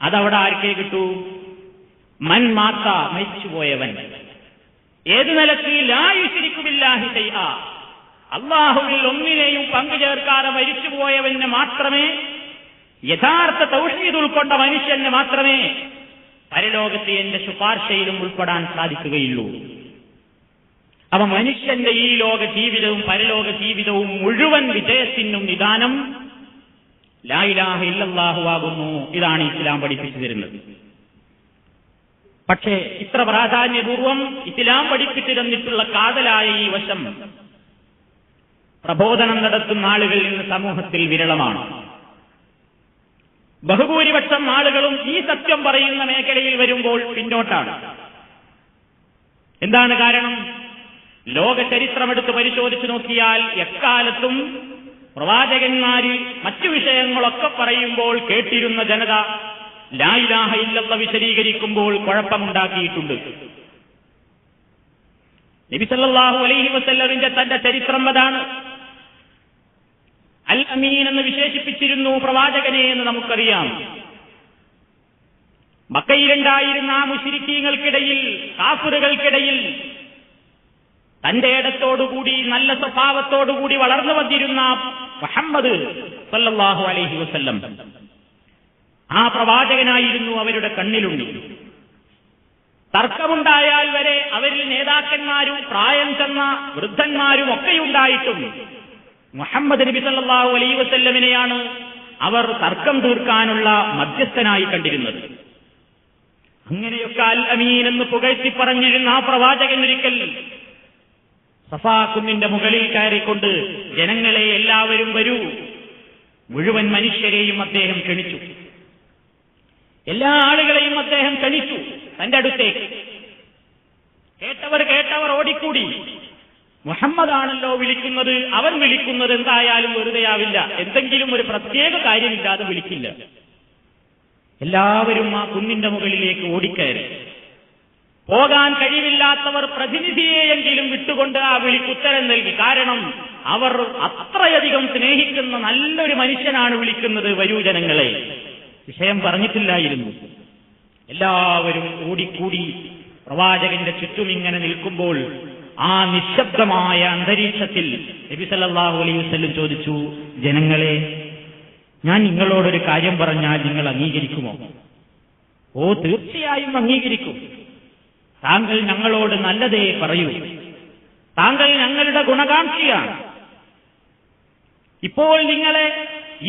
അതവിടെ ആർക്കേ കിട്ടൂ? മൻ മാത, മരിച്ചുപോയവൻ. ഏത് നിലയ്ക്ക്? ലാ യുശ്രികു ബില്ലാഹി ശൈആ, അല്ലാഹുവിൽ ഒന്നിനെയും പങ്കു ചേർക്കാതെ മരിച്ചുപോയവന് മാത്രമേ, യഥാർത്ഥ തൗഹീദ് ഉൾക്കൊണ്ട മനുഷ്യന് മാത്രമേ പരലോകത്തെ എന്റെ ശുപാർശയിലും ഉൾപ്പെടാൻ സാധിക്കുകയുള്ളൂ. അവ മനുഷ്യന്റെ ഈ ലോക ജീവിതവും പരലോക ജീവിതവും മുഴുവൻ വിജയത്തിനും നിദാനം ലാ ഇലാഹ ഇല്ലല്ലാഹു ആകുന്നു. ഇതാണ് ഇസ്ലാം പഠിപ്പിച്ചു തരുന്നത്. പക്ഷേ ഇത്ര പ്രാധാന്യപൂർവം ഇസ്ലാം പഠിപ്പിച്ചു തന്നിട്ടുള്ള കാതലായ ഈ വശം പ്രബോധനം നടത്തുന്ന ആളുകൾ ഇന്ന് സമൂഹത്തിൽ വിരളമാണ്. ബഹുഭൂരിപക്ഷം ആളുകളും ഈ സത്യം പറയുന്ന മേഖലയിൽ വരുമ്പോൾ പിന്നോട്ടാണ്. എന്താണ് കാരണം? ലോക ചരിത്രമെടുത്ത് പരിശോധിച്ചു നോക്കിയാൽ എക്കാലത്തും പ്രവാചകന്മാര് മറ്റു വിഷയങ്ങളൊക്കെ പറയുമ്പോൾ കേട്ടിരുന്ന ജനത ലാ ഇലാഹ ഇല്ലല്ലാഹ് വിശദീകരിക്കുമ്പോൾ കുഴപ്പമുണ്ടാക്കിയിട്ടുണ്ട്. നബി സല്ലല്ലാഹു അലൈഹി വസല്ലമിന്റെ തന്റെ ചരിത്രം അതാണ്. അൽ അമീൻ എന്ന് വിശേഷിപ്പിച്ചിരുന്നു പ്രവാചകനെ എന്ന് നമുക്കറിയാം. മക്കയിലുണ്ടായിരുന്ന ആ മുശ്രിക്കീങ്ങൾക്കിടയിൽ, കാഫിറുകൾക്കിടയിൽ തന്റെ ഇടത്തോടുകൂടി നല്ല സ്വഭാവത്തോടുകൂടി വളർന്നു വന്നിരുന്ന മുഹമ്മദ് സല്ലല്ലാഹു അലൈഹി വസല്ലം, ആ പ്രവാചകനായിരുന്നു അവരുടെ കണ്ണിലുണ്ണി. തർക്കമുണ്ടായാൽ വരെ അവരിൽ നേതാക്കന്മാരും പ്രായം ചെന്ന വൃദ്ധന്മാരും ഒക്കെയുണ്ടായിട്ടും മുഹമ്മദ് നബി സല്ലല്ലാഹു അലൈഹി വസല്ലമിനെയാണ് അവർ തർക്കം തീർക്കാനുള്ള മധ്യസ്ഥനായി കണ്ടിരുന്നത്. അങ്ങനെയൊക്കെ അൽ അമീൻ എന്ന് പുകഴ്ത്തി പറഞ്ഞിരുന്ന ആ പ്രവാചകൻ ഒരിക്കൽ സഫാ കുന്നിന്റെ മുകളിൽ കയറിക്കൊണ്ട് ജനങ്ങളെ എല്ലാവരും വരൂ, മുഴുവൻ മനുഷ്യരെയും അദ്ദേഹം ക്ഷണിച്ചു. എല്ലാ ആളുകളെയും അദ്ദേഹം ക്ഷണിച്ചു തന്റെ അടുത്തേക്ക്. കേട്ടവർ ഓടിക്കൂടി. മുഹമ്മദാണല്ലോ വിളിക്കുന്നത്, അവൻ വിളിക്കുന്നത് എന്തായാലും വെറുതെയാവില്ല, എന്തെങ്കിലും ഒരു പ്രത്യേക കാര്യമില്ലാതെ വിളിക്കില്ല. എല്ലാവരും ആ കുന്നിന്റെ മുകളിലേക്ക് ഓടിക്കയറി. പോകാൻ കഴിവില്ലാത്തവർ പ്രതിനിധിയെയെങ്കിലും വിട്ടുകൊണ്ട് ആ വിളിക്കുത്തരം നൽകി. കാരണം അവർ അത്രയധികം സ്നേഹിക്കുന്ന നല്ലൊരു മനുഷ്യനാണ് വിളിക്കുന്നത്, വരൂ ജനങ്ങളെ. വിഷയം പറഞ്ഞിട്ടില്ലായിരുന്നു. എല്ലാവരും ഓടിക്കൂടി പ്രവാചകന്റെ ചുറ്റും ഇങ്ങനെ നിൽക്കുമ്പോൾ ആ നിശബ്ദമായ അന്തരീക്ഷത്തിൽ നബി സല്ലല്ലാഹു അലൈഹി വസല്ലം ചോദിച്ചു, ജനങ്ങളെ, ഞാൻ നിങ്ങളോടൊരു കാര്യം പറഞ്ഞാൽ നിങ്ങൾ അംഗീകരിക്കുമോ? ഓ, തീർച്ചയായും അംഗീകരിക്കും. താങ്കൾ ഞങ്ങളോട് നല്ലതേ പറയൂ. താങ്കൾ ഞങ്ങളുടെ ഗുണകാംക്ഷിയാണ്. ഇപ്പോൾ നിങ്ങളെ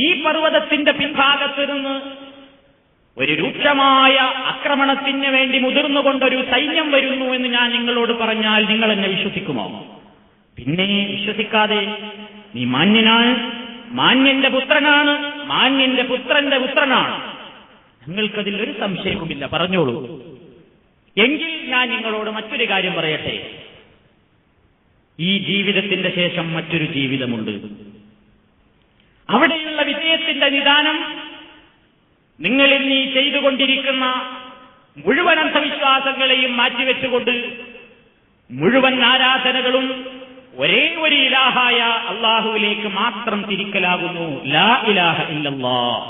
ഈ പർവ്വതത്തിന്റെ പിൻഭാഗത്ത് നിന്ന് ഒരു രൂക്ഷമായ ആക്രമണത്തിന് വേണ്ടി മുതിർന്നുകൊണ്ടൊരു സൈന്യം വരുന്നു എന്ന് ഞാൻ നിങ്ങളോട് പറഞ്ഞാൽ നിങ്ങൾ എന്നെ വിശ്വസിക്കുമോ? പിന്നെ വിശ്വസിക്കാതെ നീ മാന്യനാണ്, മാന്യന്റെ പുത്രനാണ്, മാന്യന്റെ പുത്രന്റെ പുത്രനാണ്, ഞങ്ങൾക്കതിൽ ഒരു സംശയവുമില്ല, പറഞ്ഞോളൂ. എങ്കിൽ ഞാൻ നിങ്ങളോട് മറ്റൊരു കാര്യം പറയട്ടെ. ഈ ജീവിതത്തിന്റെ ശേഷം മറ്റൊരു ജീവിതമുണ്ട്. അവിടെയുള്ള വിജയത്തിന്റെ നിദാനം നിങ്ങളിൽ നീ ചെയ്തുകൊണ്ടിരിക്കുന്ന മുഴുവൻ അന്ധവിശ്വാസങ്ങളെയും മാറ്റിവെച്ചുകൊണ്ട് മുഴുവൻ ആരാധനകളും ഒരേ ഒരു ഇലാഹായ അള്ളാഹുവിലേക്ക് മാത്രം തിരിക്കലാകുന്നു. ലാ ഇലാഹ ഇല്ലല്ലാഹ്.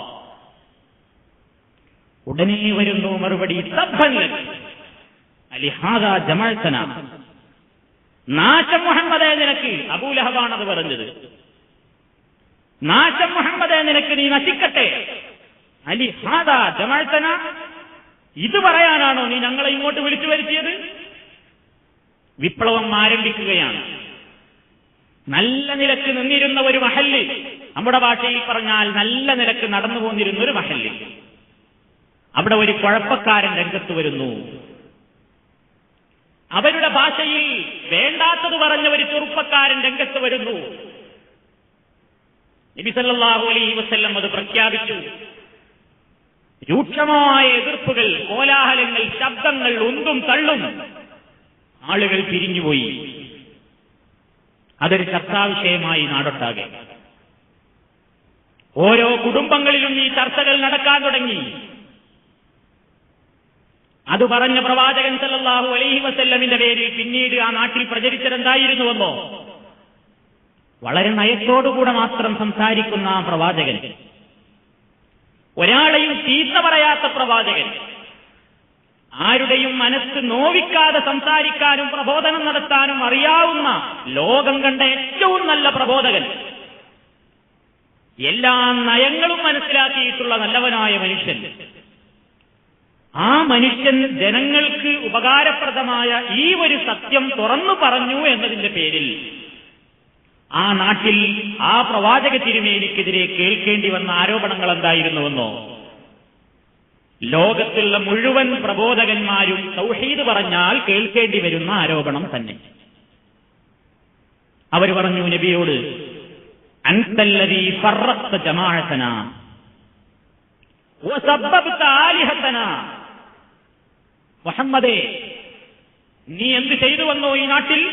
ഉടനെ വരുന്നു മറുപടി, തബ്ബൻ ലക് അലിഹാദാ ജമഅതന. നാശം മുഹമ്മദേ നിനക്ക്. അബൂലഹബാണത് പറഞ്ഞത്. നാശം മുഹമ്മദേ നിനക്ക്, നീ നശിക്കട്ടെ. അലിഹാദാ ജമഅതന, ഇത് പറയാനാണോ നീ ഞങ്ങളെ ഇങ്ങോട്ട് വിളിച്ചു വരുത്തിയത്? വിപ്ലവം ആരംഭിക്കുകയാണ്. നല്ല നിലക്ക് നിന്നിരുന്ന ഒരു മഹല്ല്, നമ്മുടെ ഭാഷയിൽ പറഞ്ഞാൽ നല്ല നിലക്ക് നടന്നു പോന്നിരുന്ന ഒരു മഹല്ല്, അവിടെ ഒരു കുഴപ്പക്കാരൻ രംഗത്ത് വരുന്നു. അവരുടെ ഭാഷയിൽ വേണ്ടാത്തത് പറഞ്ഞ ഒരു ചെറുപ്പക്കാരൻ രംഗത്ത് വരുന്നു. നബി സല്ലല്ലാഹു അലൈഹി വസല്ലം അത് പ്രഖ്യാപിച്ചു. രൂക്ഷമായ എതിർപ്പുകൾ, കോലാഹലങ്ങൾ, ശബ്ദങ്ങൾ, ഉന്തും തള്ളും. ആളുകൾ പിരിഞ്ഞുപോയി. അതൊരു ചർച്ചാവിഷയമായി നാടൊട്ടാകെ. ഓരോ കുടുംബങ്ങളിലും ഈ ചർച്ചകൾ നടക്കാൻ തുടങ്ങി. അത് പറഞ്ഞ പ്രവാചകൻ സല്ലല്ലാഹു അലൈഹി വസല്ലമിന്റെ പേരിൽ പിന്നീട് ആ നാട്ടിൽ പ്രചരിച്ചതെന്തായിരുന്നുവെന്നോ? വളരെ നയത്തോടുകൂടെ മാത്രം സംസാരിക്കുന്ന ആ പ്രവാചകൻ, ഒരാളെയും ചീത്ത പറയാത്ത പ്രവാചകൻ, ആരുടെയും മനസ്സ് നോവിക്കാതെ സംസാരിക്കാനും പ്രബോധനം നടത്താനും അറിയാവുന്ന ലോകം കണ്ട ഏറ്റവും നല്ല പ്രബോധകൻ, എല്ലാ നയങ്ങളും മനസ്സിലാക്കിയിട്ടുള്ള നല്ലവനായ മനുഷ്യൻ. ആ മനുഷ്യൻ ജനങ്ങൾക്ക് ഉപകാരപ്രദമായ ഈ ഒരു സത്യം തുറന്നു പറഞ്ഞു എന്നതിന്റെ പേരിൽ ആ നാട്ടിൽ ആ പ്രവാചക തിരുമേനിക്കെതിരെ കേൾക്കേണ്ടി വന്ന ആരോപണങ്ങൾ എന്തായിരുന്നുവെന്നോ? ലോകത്തുള്ള മുഴുവൻ പ്രബോധകന്മാരും തൗഹീദ് പറഞ്ഞാൽ കേൾക്കേണ്ടി വരുന്ന ആരോപണം തന്നെ. അവർ പറഞ്ഞു നബിയോട്, അൻതല്ലദീ ഫറഖ്ത ജമാഅതനാ വസബ്ബബ്ത ആലിഹതനാ. മുഹമ്മദേ, നീ എന്ത് ചെയ്തു വന്നോ ഈ നാട്ടിൽ?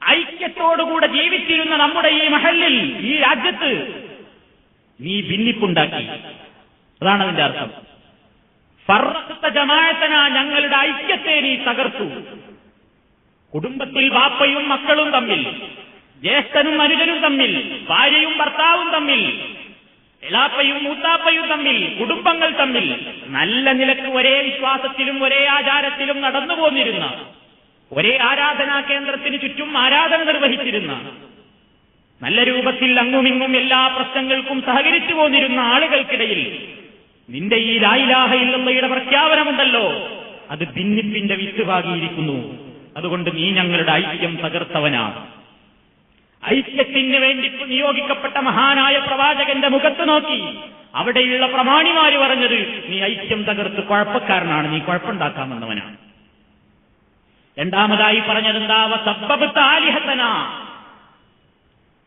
ഐക്യത്തോടുകൂടെ ജീവിച്ചിരുന്ന നമ്മുടെ ഈ മഹല്ലിൽ, ഈ രാജ്യത്ത് നീ ഭിന്നിപ്പുണ്ടാക്കി. അതാണ് അതിന്റെ അർത്ഥം. ഫറഖ്ത ജമാഅതനാ, ഞങ്ങളുടെ ഐക്യത്തെ നീ തകർത്തു. കുടുംബത്തിൽ ബാപ്പയും മക്കളും തമ്മിൽ, ജ്യേഷ്ഠനും അനുജനും തമ്മിൽ, ഭാര്യയും ഭർത്താവും തമ്മിൽ, എളാപ്പയും മൂത്താപ്പയും തമ്മിൽ, കുടുംബങ്ങൾ തമ്മിൽ നല്ല നിലക്ക് ഒരേ വിശ്വാസത്തിലും ഒരേ ആചാരത്തിലും നടന്നു പോന്നിരുന്ന, ഒരേ ആരാധനാ കേന്ദ്രത്തിന് ചുറ്റും ആരാധന നിർവഹിച്ചിരുന്ന, നല്ല രൂപത്തിൽ അങ്ങുമിങ്ങും എല്ലാ പ്രശ്നങ്ങൾക്കും സഹകരിച്ചു പോന്നിരുന്ന ആളുകൾക്കിടയിൽ നിന്റെ ഈ ലാ ഇലാഹ ഇല്ലല്ലാഹയുടെ പ്രഖ്യാപനമുണ്ടല്ലോ, അത് ഭിന്നിപ്പിന്റെ വിത്ത് പാകിയിരിക്കുന്നു. അതുകൊണ്ട് നീ ഞങ്ങളുടെ ഐക്യം തകർത്തവനാണ്. ഐക്യത്തിന് വേണ്ടി നിയോഗിക്കപ്പെട്ട മഹാനായ പ്രവാചകന്റെ മുഖത്ത് നോക്കി അവിടെയുള്ള പ്രമാണിമാര് പറഞ്ഞത്, നീ ഐക്യം തകർത്ത് കുഴപ്പക്കാരനാണ്, നീ കുഴപ്പമുണ്ടാക്കാൻ വന്നവനാണ്. രണ്ടാമതായി പറഞ്ഞതെന്താ? വസബ്ബബ്ത ആലിഹതനാ,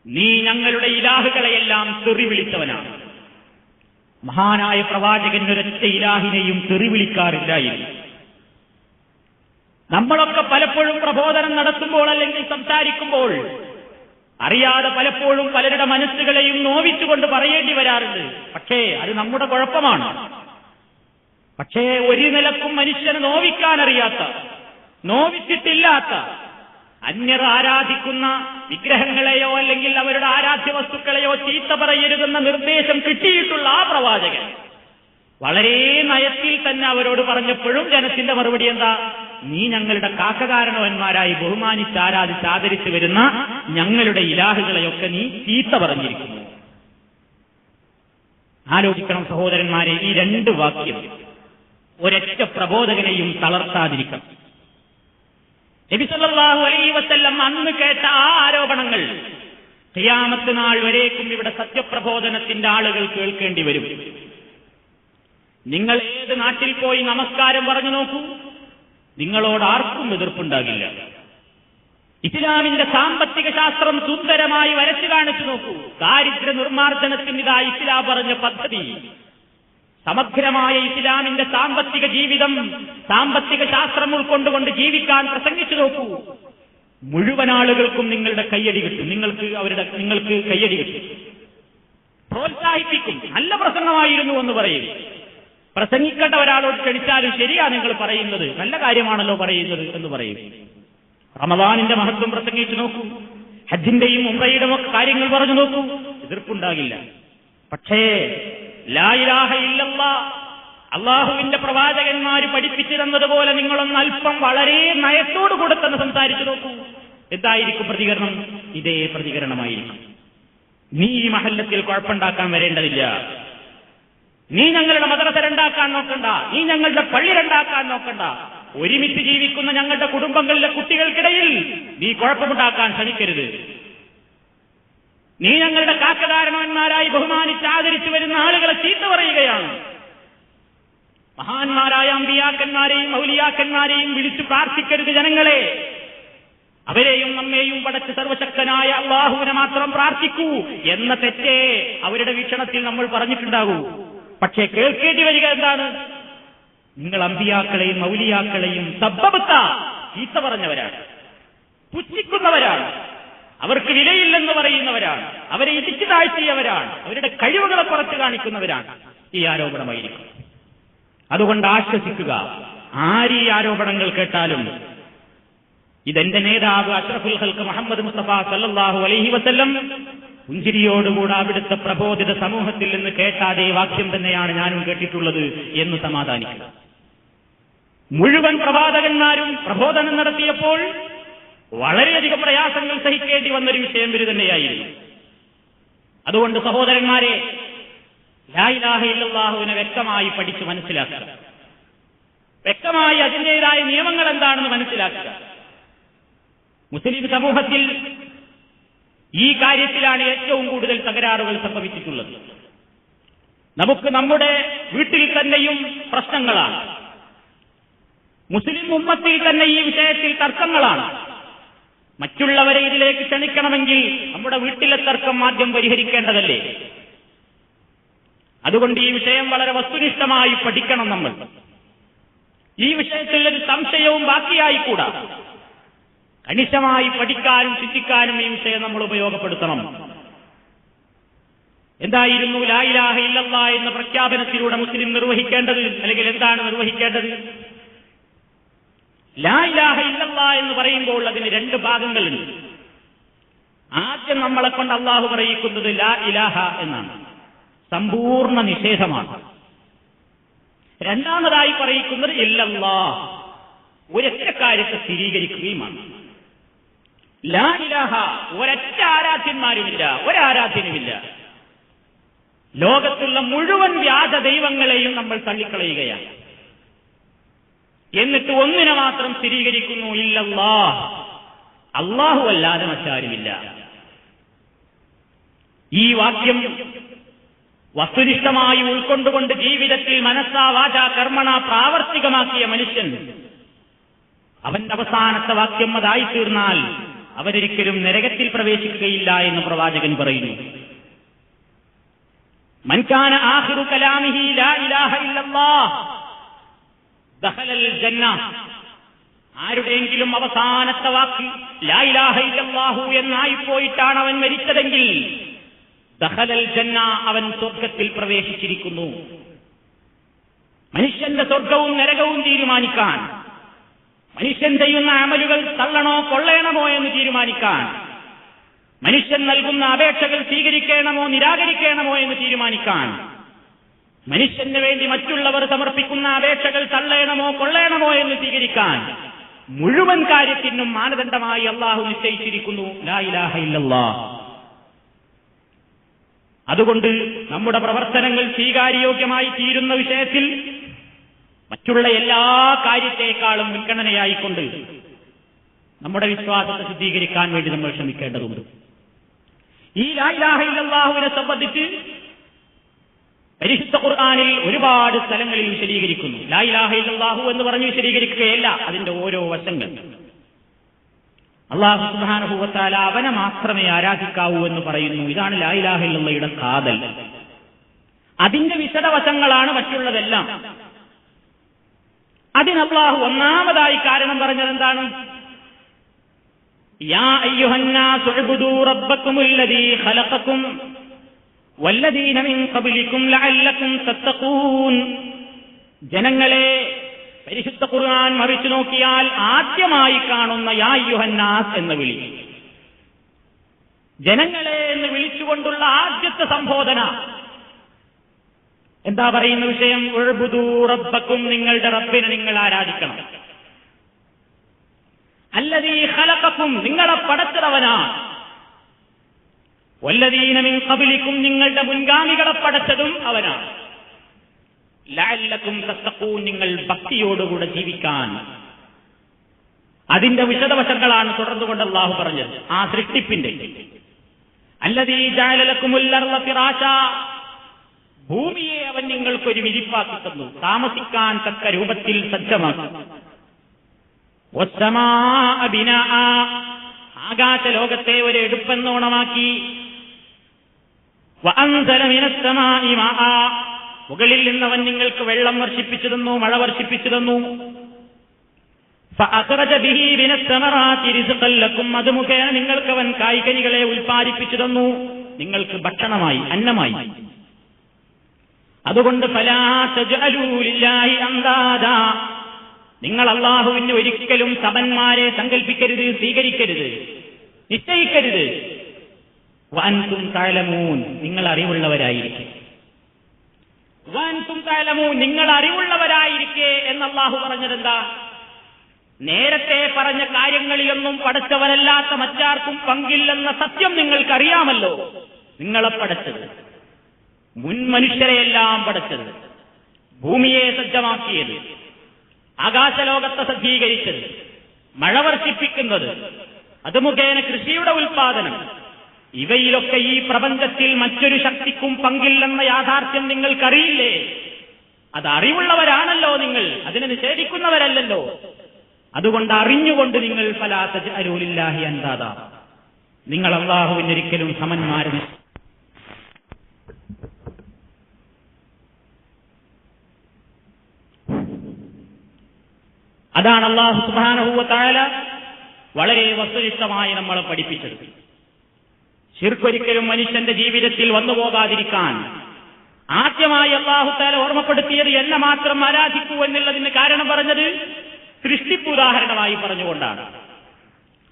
നീ ഞങ്ങളുടെ ഇലാഹുകളെയെല്ലാം തെറി വിളിച്ചവനാണ്. മഹാനായ പ്രവാചകൻ ഒരൊറ്റ ഇലാഹിനെയും തെറി വിളിക്കാറില്ലായിരുന്നു. നമ്മളൊക്കെ പലപ്പോഴും പ്രബോധനം നടത്തുമ്പോൾ അല്ലെങ്കിൽ സംസാരിക്കുമ്പോൾ അറിയാതെ പലപ്പോഴും പലരുടെ മനസ്സുകളെയും നോവിച്ചുകൊണ്ട് പറയേണ്ടി വരാറുണ്ട്. പക്ഷേ അത് നമ്മുടെ കുഴപ്പമാണ്. പക്ഷേ ഒരു നിലക്കും മനുഷ്യനെ നോവിക്കാനറിയാത്ത, നോവിച്ചിട്ടില്ലാത്ത, അന്യർ ആരാധിക്കുന്ന വിഗ്രഹങ്ങളെയോ അല്ലെങ്കിൽ അവരുടെ ആരാധ്യ വസ്തുക്കളെയോ ചീത്ത പറയരുതെന്ന നിർദ്ദേശം കിട്ടിയിട്ടുള്ള ആ പ്രവാചകൻ വളരെ നയത്തിൽ തന്നെ അവരോട് പറഞ്ഞപ്പോഴും ജനത്തിന്റെ മറുപടി എന്താ? നീ ഞങ്ങളുടെ കാക്കകാരണവന്മാരായി ബഹുമാനിച്ച് ആരാധിച്ച് ആദരിച്ചു വരുന്ന ഞങ്ങളുടെ ഇലാഹുകളെയൊക്കെ നീ ചീത്ത പറഞ്ഞിരിക്കുന്നു. ആലോചിക്കണം സഹോദരന്മാരെ, ഈ രണ്ട് വാക്യം ഒരൊറ്റ പ്രബോധകനെയും തളർത്താതിരിക്കണം. നബി സല്ലല്ലാഹു അലൈഹി വസല്ലം അന്ന് കേട്ട ആ ആരോപണങ്ങൾ ഖിയാമത്ത് നാൾ വരേക്കും ഇവിടെ സത്യപ്രബോധനത്തിന്റെ ആളുകൾ കേൾക്കേണ്ടി വരും. നിങ്ങൾ ഏത് നാട്ടിൽ പോയി നമസ്കാരം പറഞ്ഞു നോക്കൂ, നിങ്ങളോട് ആർക്കും എതിർപ്പുണ്ടാകില്ല. ഇസ്ലാമിന്റെ സാമ്പത്തിക ശാസ്ത്രം സുന്ദരമായി വരച്ചു കാണിച്ചു നോക്കൂ. ദാരിദ്ര്യ നിർമ്മാർജ്ജനത്തിന് ഇതാ ഇസ്ലാം പറഞ്ഞ പദ്ധതി. സമഗ്രമായ ഇസ്ലാമിന്റെ സാമ്പത്തിക ജീവിതം, സാമ്പത്തിക ശാസ്ത്രം ഉൾക്കൊണ്ടുകൊണ്ട് ജീവിക്കാൻ പ്രസംഗിച്ചു നോക്കൂ. മുഴുവൻ ആളുകൾക്കും നിങ്ങളുടെ കയ്യടി കിട്ടും. നിങ്ങൾക്ക് കയ്യടി കിട്ടും, പ്രോത്സാഹിപ്പിക്കും. നല്ല പ്രസംഗമായിരുന്നു എന്ന് പറയും. പ്രസംഗിക്കേണ്ട ഒരാളോട് ക്ഷണിച്ചാലും ശരിയാ നിങ്ങൾ പറയുന്നത്, നല്ല കാര്യമാണല്ലോ പറയുന്നത് എന്ന് പറയും. റമദാനിന്റെ മഹത്വം പ്രസംഗിച്ചു നോക്കൂ, ഹജ്ജിന്റെയും ഉംറയുടെയും ഒക്കെ കാര്യങ്ങൾ പറഞ്ഞു നോക്കൂ, എതിർപ്പുണ്ടാകില്ല. പക്ഷേ ലാ ഇലാഹ ഇല്ലല്ലാഹ്, അള്ളാഹുവിന്റെ പ്രവാചകന്മാർ പഠിപ്പിച്ചു തന്നതുപോലെ നിങ്ങളൊന്ന് അല്പം വളരെ നയത്തോടു കൂടെ തന്നെ സംസാരിച്ചു നോക്കൂ. എന്തായിരിക്കും പ്രതികരണം? ഇതേ പ്രതികരണമായിരിക്കും. നീ ഈ മഹല്ലത്തിൽ കുഴപ്പമുണ്ടാക്കാൻ വരേണ്ടതില്ല, നീ ഞങ്ങളുടെ മദ്രസ ഉണ്ടാക്കാൻ നോക്കണ്ട, നീ ഞങ്ങളുടെ പള്ളി ഉണ്ടാക്കാൻ നോക്കണ്ട, ഒരുമിച്ച് ജീവിക്കുന്ന ഞങ്ങളുടെ കുടുംബങ്ങളിലെ കുട്ടികൾക്കിടയിൽ നീ കുഴപ്പമുണ്ടാക്കാൻ ശ്രമിക്കരുത്. നീ ഞങ്ങളുടെ കാക്കകാരണവന്മാരായി ബഹുമാനിച്ച് ആദരിച്ചു വരുന്ന ആളുകളെ ചീത്ത പറയുകയാണ്. മഹാന്മാരായ അമ്പിയാക്കന്മാരെയും ഔലിയാക്കന്മാരെയും വിളിച്ചു പ്രാർത്ഥിക്കരുത് ജനങ്ങളെ. അവരെയും നമ്മെയും പടച്ച് സർവശക്തനായ അല്ലാഹുവിനെ മാത്രം പ്രാർത്ഥിക്കൂ എന്ന തെറ്റേ അവരുടെ വീക്ഷണത്തിൽ നമ്മൾ പറഞ്ഞിട്ടുണ്ടാകൂ. പക്ഷേ കേൾക്കേണ്ടി വരിക എന്താണ്? നിങ്ങൾ അമ്പിയാക്കളെയും ഔലിയാക്കളെയും സബ്ബബത്ത ചീത്ത പറഞ്ഞവരാണ്, പുച്ഛിക്കുന്നവരാണ്, അവർക്ക് വിലയില്ലെന്ന് പറയുന്നവരാണ്, അവരെ ഇടിച്ചു താഴ്ത്തിയവരാണ്, അവരുടെ കഴിവുകളെ പുറത്തു കാണിക്കുന്നവരാണ്. ഈ ആരോപണമായിരിക്കും. അതുകൊണ്ട് ആശ്വസിക്കുക. ആരീ ആരോപണങ്ങൾ കേട്ടാലും ഇതെന്റെ നേതാവ് അഷ്റഫുൽ ഖൽഖ് മുഹമ്മദ് മുസ്തഫ സല്ലല്ലാഹു അലൈഹി വസല്ലം പുഞ്ചിരിയോടുകൂടെ അവിടുത്തെ പ്രബോധിത സമൂഹത്തിൽ നിന്ന് കേട്ട അതേ വാക്യം തന്നെയാണ് ഞാനും കേട്ടിട്ടുള്ളത് എന്ന് സമാധാനിക്കുക. മുഴുവൻ പ്രവാചകന്മാരും പ്രബോധനം നടത്തിയപ്പോൾ വളരെയധികം പ്രയാസങ്ങൾ സഹിക്കേണ്ടി വന്നൊരു വിഷയം ഇത് തന്നെയായിരുന്നു. അതുകൊണ്ട് സഹോദരന്മാരെ, ലാ ഇലാഹ ഇല്ലല്ലാഹുവിനെ വ്യക്തമായി പഠിച്ച് മനസ്സിലാക്കുക, വ്യക്തമായി അതിൻ്റെതായ നിയമങ്ങൾ എന്താണെന്ന് മനസ്സിലാക്കുക. മുസ്ലിം സമൂഹത്തിൽ ഈ കാര്യത്തിലാണ് ഏറ്റവും കൂടുതൽ തകരാറുകൾ സംഭവിച്ചിട്ടുള്ളത്. നമുക്ക് നമ്മുടെ വീട്ടിൽ തന്നെയും പ്രശ്നങ്ങളാണ്, മുസ്ലിം ഉമ്മത്തിൽ തന്നെ ഈ വിഷയത്തിൽ തർക്കങ്ങളാണ്. മറ്റുള്ളവരെ ഇതിലേക്ക് ക്ഷണിക്കണമെങ്കിൽ നമ്മുടെ വീട്ടിലെ തർക്കം ആദ്യം പരിഹരിക്കേണ്ടതല്ലേ? അതുകൊണ്ട് ഈ വിഷയം വളരെ വസ്തുനിഷ്ഠമായി പഠിക്കണം നമ്മൾ. ഈ വിഷയത്തിൽ ഒരു സംശയവും ബാക്കിയായിക്കൂടാ. കണിശമായി പഠിക്കാനും ചിന്തിക്കാനും ഈ വിഷയം നമ്മൾ ഉപയോഗപ്പെടുത്തണം. എന്തായിരുന്നു ലാ ഇലാഹ ഇല്ലല്ലാഹ് എന്ന പ്രഖ്യാപനത്തിലൂടെ മുസ്ലിം നിർവഹിക്കേണ്ടത്? അല്ലെങ്കിൽ എന്താണ് നിർവഹിക്കേണ്ടത്? ലാ ഇലാഹ ഇല്ലല്ലാഹ് എന്ന് പറയുമ്പോൾ അതിന് രണ്ട് ഭാഗങ്ങളുണ്ട്. ആദ്യം നമ്മളെ കൊണ്ട് അള്ളാഹു പറയിക്കുന്നത് ലാ ഇലാഹ എന്നാണ്, സമ്പൂർണ്ണ നിഷേധമാണ്. രണ്ടാമതായി പറയിക്കുന്നത് ഇല്ലല്ലാഹ്, ഒരൊറ്റ കാര്യത്തെ സ്ഥിരീകരിക്കുകയുമാണ്. ലാ ഇലാഹ, ഒരൊറ്റ ആരാധ്യന്മാരുമില്ല, ഒരാരാധ്യനുമില്ല. ലോകത്തുള്ള മുഴുവൻ വ്യാജ ദൈവങ്ങളെയും നമ്മൾ തള്ളിക്കളയുകയാണ്. എന്നിട്ട് ഒന്നിനെ മാത്രം സ്ഥിരീകരിക്കുന്നു, ഇല്ലല്ലാഹ്, അല്ലാഹു അല്ലാതെ മറ്റാരുമില്ല. ഈ വാക്യം വസ്തുനിഷ്ഠമായി ഉൾക്കൊണ്ടുകൊണ്ട് ജീവിതത്തിൽ മനസ്സാ വാചാ കർമ്മണ പ്രാവർത്തികമാക്കിയ മനുഷ്യൻ, അവന്റെ അവസാനത്തെ വാക്യം അതായിത്തീർന്നാൽ അവരൊരിക്കലും നരകത്തിൽ പ്രവേശിക്കുകയില്ല എന്ന് പ്രവാചകൻ പറയുന്നു. മൻ കാന ആഖിറു കലാമിഹി ലാ ഇലാഹ ഇല്ലല്ലാഹ് ദഖലൽ ജന്ന, ആരുടെയെങ്കിലും അവസാനത്തെ വാക്ക് ലാ ഇലാഹ ഇല്ലല്ലാഹു എന്നായിപ്പോയിട്ടാണ് അവൻ മരിച്ചതെങ്കിൽ ദഖലൽ ജന്ന, അവൻ സ്വർഗത്തിൽ പ്രവേശിച്ചിരിക്കുന്നു. മനുഷ്യന്റെ സ്വർഗവും നരകവും തീരുമാനിക്കാൻ, മനുഷ്യൻ ചെയ്യുന്ന അമലുകൾ തള്ളണോ കൊള്ളണമോ എന്ന് തീരുമാനിക്കാൻ, മനുഷ്യൻ നൽകുന്ന അപേക്ഷകൾ സ്വീകരിക്കണമോ നിരാകരിക്കണമോ എന്ന് തീരുമാനിക്കാൻ, മനുഷ്യന് വേണ്ടി മറ്റുള്ളവർ സമർപ്പിക്കുന്ന അപേക്ഷകൾ തള്ളണമോ കൊള്ളണമോ എന്ന് സ്വീകരിക്കാൻ, മുഴുവൻ കാര്യത്തിനും മാനദണ്ഡമായി അള്ളാഹു നിശ്ചയിച്ചിരിക്കുന്നു ലാ ഇലാഹ ഇല്ലല്ലാഹ്. അതുകൊണ്ട് നമ്മുടെ പ്രവർത്തനങ്ങൾ സ്വീകാര്യോഗ്യമായി തീരുന്ന വിഷയത്തിൽ മറ്റുള്ള എല്ലാ കാര്യത്തെക്കാളും മുൻഗണനയായിക്കൊണ്ട് നമ്മുടെ വിശ്വാസത്തെ ശുദ്ധീകരിക്കാൻ വേണ്ടി നമ്മൾ ശ്രമിക്കേണ്ടതുണ്ട്. ഈ ലാ ഇലാഹ ഇല്ലല്ലാഹുവിനെ സംബന്ധിച്ച് പരിശുദ്ധ ഖുർആനിൽ ഒരുപാട് സ്ഥലങ്ങളിൽ വിശദീകരിക്കുന്നു. ലാ ഇലാഹ ഇല്ലല്ലാഹു എന്ന് പറഞ്ഞ് വിശദീകരിക്കുകയല്ല, അതിന്റെ ഓരോ വശങ്ങൾ. അല്ലാഹു സുബ്ഹാനഹു വ തആല അവനെ മാത്രമേ ആരാധിക്കാവൂ എന്ന് പറയുന്നു. ഇതാണ് ലാ ഇലാഹ ഇല്ലല്ലാഹയുടെ കാതൽ. അതിന്റെ വിശദവശങ്ങളാണ് മറ്റുള്ളതെല്ലാം. അതിന് അല്ലാഹു ഒന്നാമതായി കാരണം പറഞ്ഞത് എന്താണ്? യാ അയ്യുഹന്നാസു ഉബ്ദൂ റബ്ബക്കുമുല്ലദീ ഖലഖക്കും വല്ലദീന മിൻ ഖബ്ലിക്കും ലഅല്ലക്കും തത്തഖൂൻ. ജനങ്ങളെ, പരിശുദ്ധ ഖുർആൻ മറിച്ചു നോക്കിയാൽ ആദ്യമായി കാണുന്ന യാ അയ്യുഹന്നാസ് എന്ന വിളി, ജനങ്ങളെ എന്ന് വിളിച്ചുകൊണ്ടുള്ള ആദ്യത്തെ സംബോധന എന്താ പറയുന്ന വിഷയം? ഉഅ്ബുദൂ റബ്ബക്കും, നിങ്ങളുടെ റബ്ബിനെ നിങ്ങൾ ആരാധിക്കണം. അല്ലദീ ഖലഖക്കും, നിങ്ങളെ പടച്ചതവനാണ്. വല്ലദീന മിൻ ഖബ്ലിക്കും, നിങ്ങളുടെ മുൻഗാമികളെ പടച്ചതും അവനാണ്. ലഅല്ലക്കും തത്തഖൂൻ, നിങ്ങൾ ഭക്തിയോടുകൂടെ ജീവിക്കാൻ. അതിന്റെ വിശദവശങ്ങളാണ് തുടർന്നുകൊണ്ട് അല്ലാഹു പറഞ്ഞത്. ആ സൃഷ്ടിപ്പിന്റെ അല്ലദീ ജഅല ലക്കുമുൽ അർള ഫിറാശാ, ഭൂമിയെ അവൻ നിങ്ങൾക്കൊരു വിരിപ്പാക്കി തന്നു, താമസിക്കാൻ തക്ക രൂപത്തിൽ സജ്ജമാക്കി. വസ്സമാഅ ബിനാഅ, ആകാശ ലോകത്തെ ഒരു എടുപ്പെന്നോണമാക്കി. വഅൻസല മിനസ് സമാഇ മാഅ, മുകളിൽ നിന്നവൻ നിങ്ങൾക്ക് വെള്ളം വർഷിപ്പിച്ചു തന്നു, മഴ വർഷിപ്പിച്ചു തന്നു. ഫഅഖറജ ബിഹി മിനസ് സമറാത്തി റിസ്ഖൻ ലക്കും, അത് മുഖേന നിങ്ങൾക്ക് അവൻ കായ്കനികളെ ഉൽപ്പാദിപ്പിച്ചു തന്നു, നിങ്ങൾക്ക് ഭക്ഷണമായി, അന്നമായി. അതുകൊണ്ട് ഫലാ തജ്അലൂ ലില്ലാഹി അൻദാദാ, നിങ്ങൾ അല്ലാഹുവിന് ഒരിക്കലും സമന്മാരെ സങ്കല്പിക്കരുത്, സ്വീകരിക്കരുത്, നിശ്ചയിക്കരുത്. വഅൻതും തഅലമൂൻ, നിങ്ങൾ അറിവുള്ളവരായിരിക്കെ. വഅൻതും തഅലമൂൻ, നിങ്ങൾ അറിവുള്ളവരായിരിക്കെ എന്ന് അല്ലാഹു പറഞ്ഞതെന്താ? നേരത്തെ പറഞ്ഞ കാര്യങ്ങളിലൊന്നും പടച്ചവനല്ലാത്ത മറ്റാർക്കും പങ്കില്ലെന്ന സത്യം നിങ്ങൾക്കറിയാമല്ലോ. നിങ്ങളെ പടച്ചത്, മുൻ മനുഷ്യരെയെല്ലാം പടച്ചത്, ഭൂമിയെ സജ്ജമാക്കിയത്, ആകാശലോകത്തെ സജ്ജീകരിച്ചത്, മഴ വർഷിപ്പിക്കുന്നത്, അത് മുഖേന കൃഷിയുടെ ഉൽപാദനം, ഇവയിലൊക്കെ ഈ പ്രപഞ്ചത്തിൽ മറ്റൊരു ശക്തിക്കും പങ്കില്ലെന്ന യാഥാർത്ഥ്യം നിങ്ങൾക്കറിയില്ലേ? അത് അറിവുള്ളവരാണല്ലോ നിങ്ങൾ, അതിനെ നിഷേധിക്കുന്നവരല്ലല്ലോ. അതുകൊണ്ട് അറിഞ്ഞുകൊണ്ട് നിങ്ങൾ ഫലാ തജ്അലൂ ലില്ലാഹി അൻദാദാ, നിങ്ങൾ അല്ലാഹുവിന് ഒരിക്കലും സമന്മാരെ. അതാണ് അല്ലാഹു സുബ്ഹാനഹു വ തആല വളരെ വസ്തുനിഷ്ഠമായി നമ്മളെ പഠിപ്പിച്ചത്. ശിർക്കൊരിക്കലും മനുഷ്യന്റെ ജീവിതത്തിൽ വന്നുപോകാതിരിക്കാൻ ആദ്യമായി അല്ലാഹു തആല ഓർമ്മപ്പെടുത്തിയത് എന്നെ മാത്രം ആരാധിക്കൂ എന്നുള്ളതിന് കാരണം പറഞ്ഞത് സൃഷ്ടിപ്പുദാഹരണമായി പറഞ്ഞുകൊണ്ടാണ്.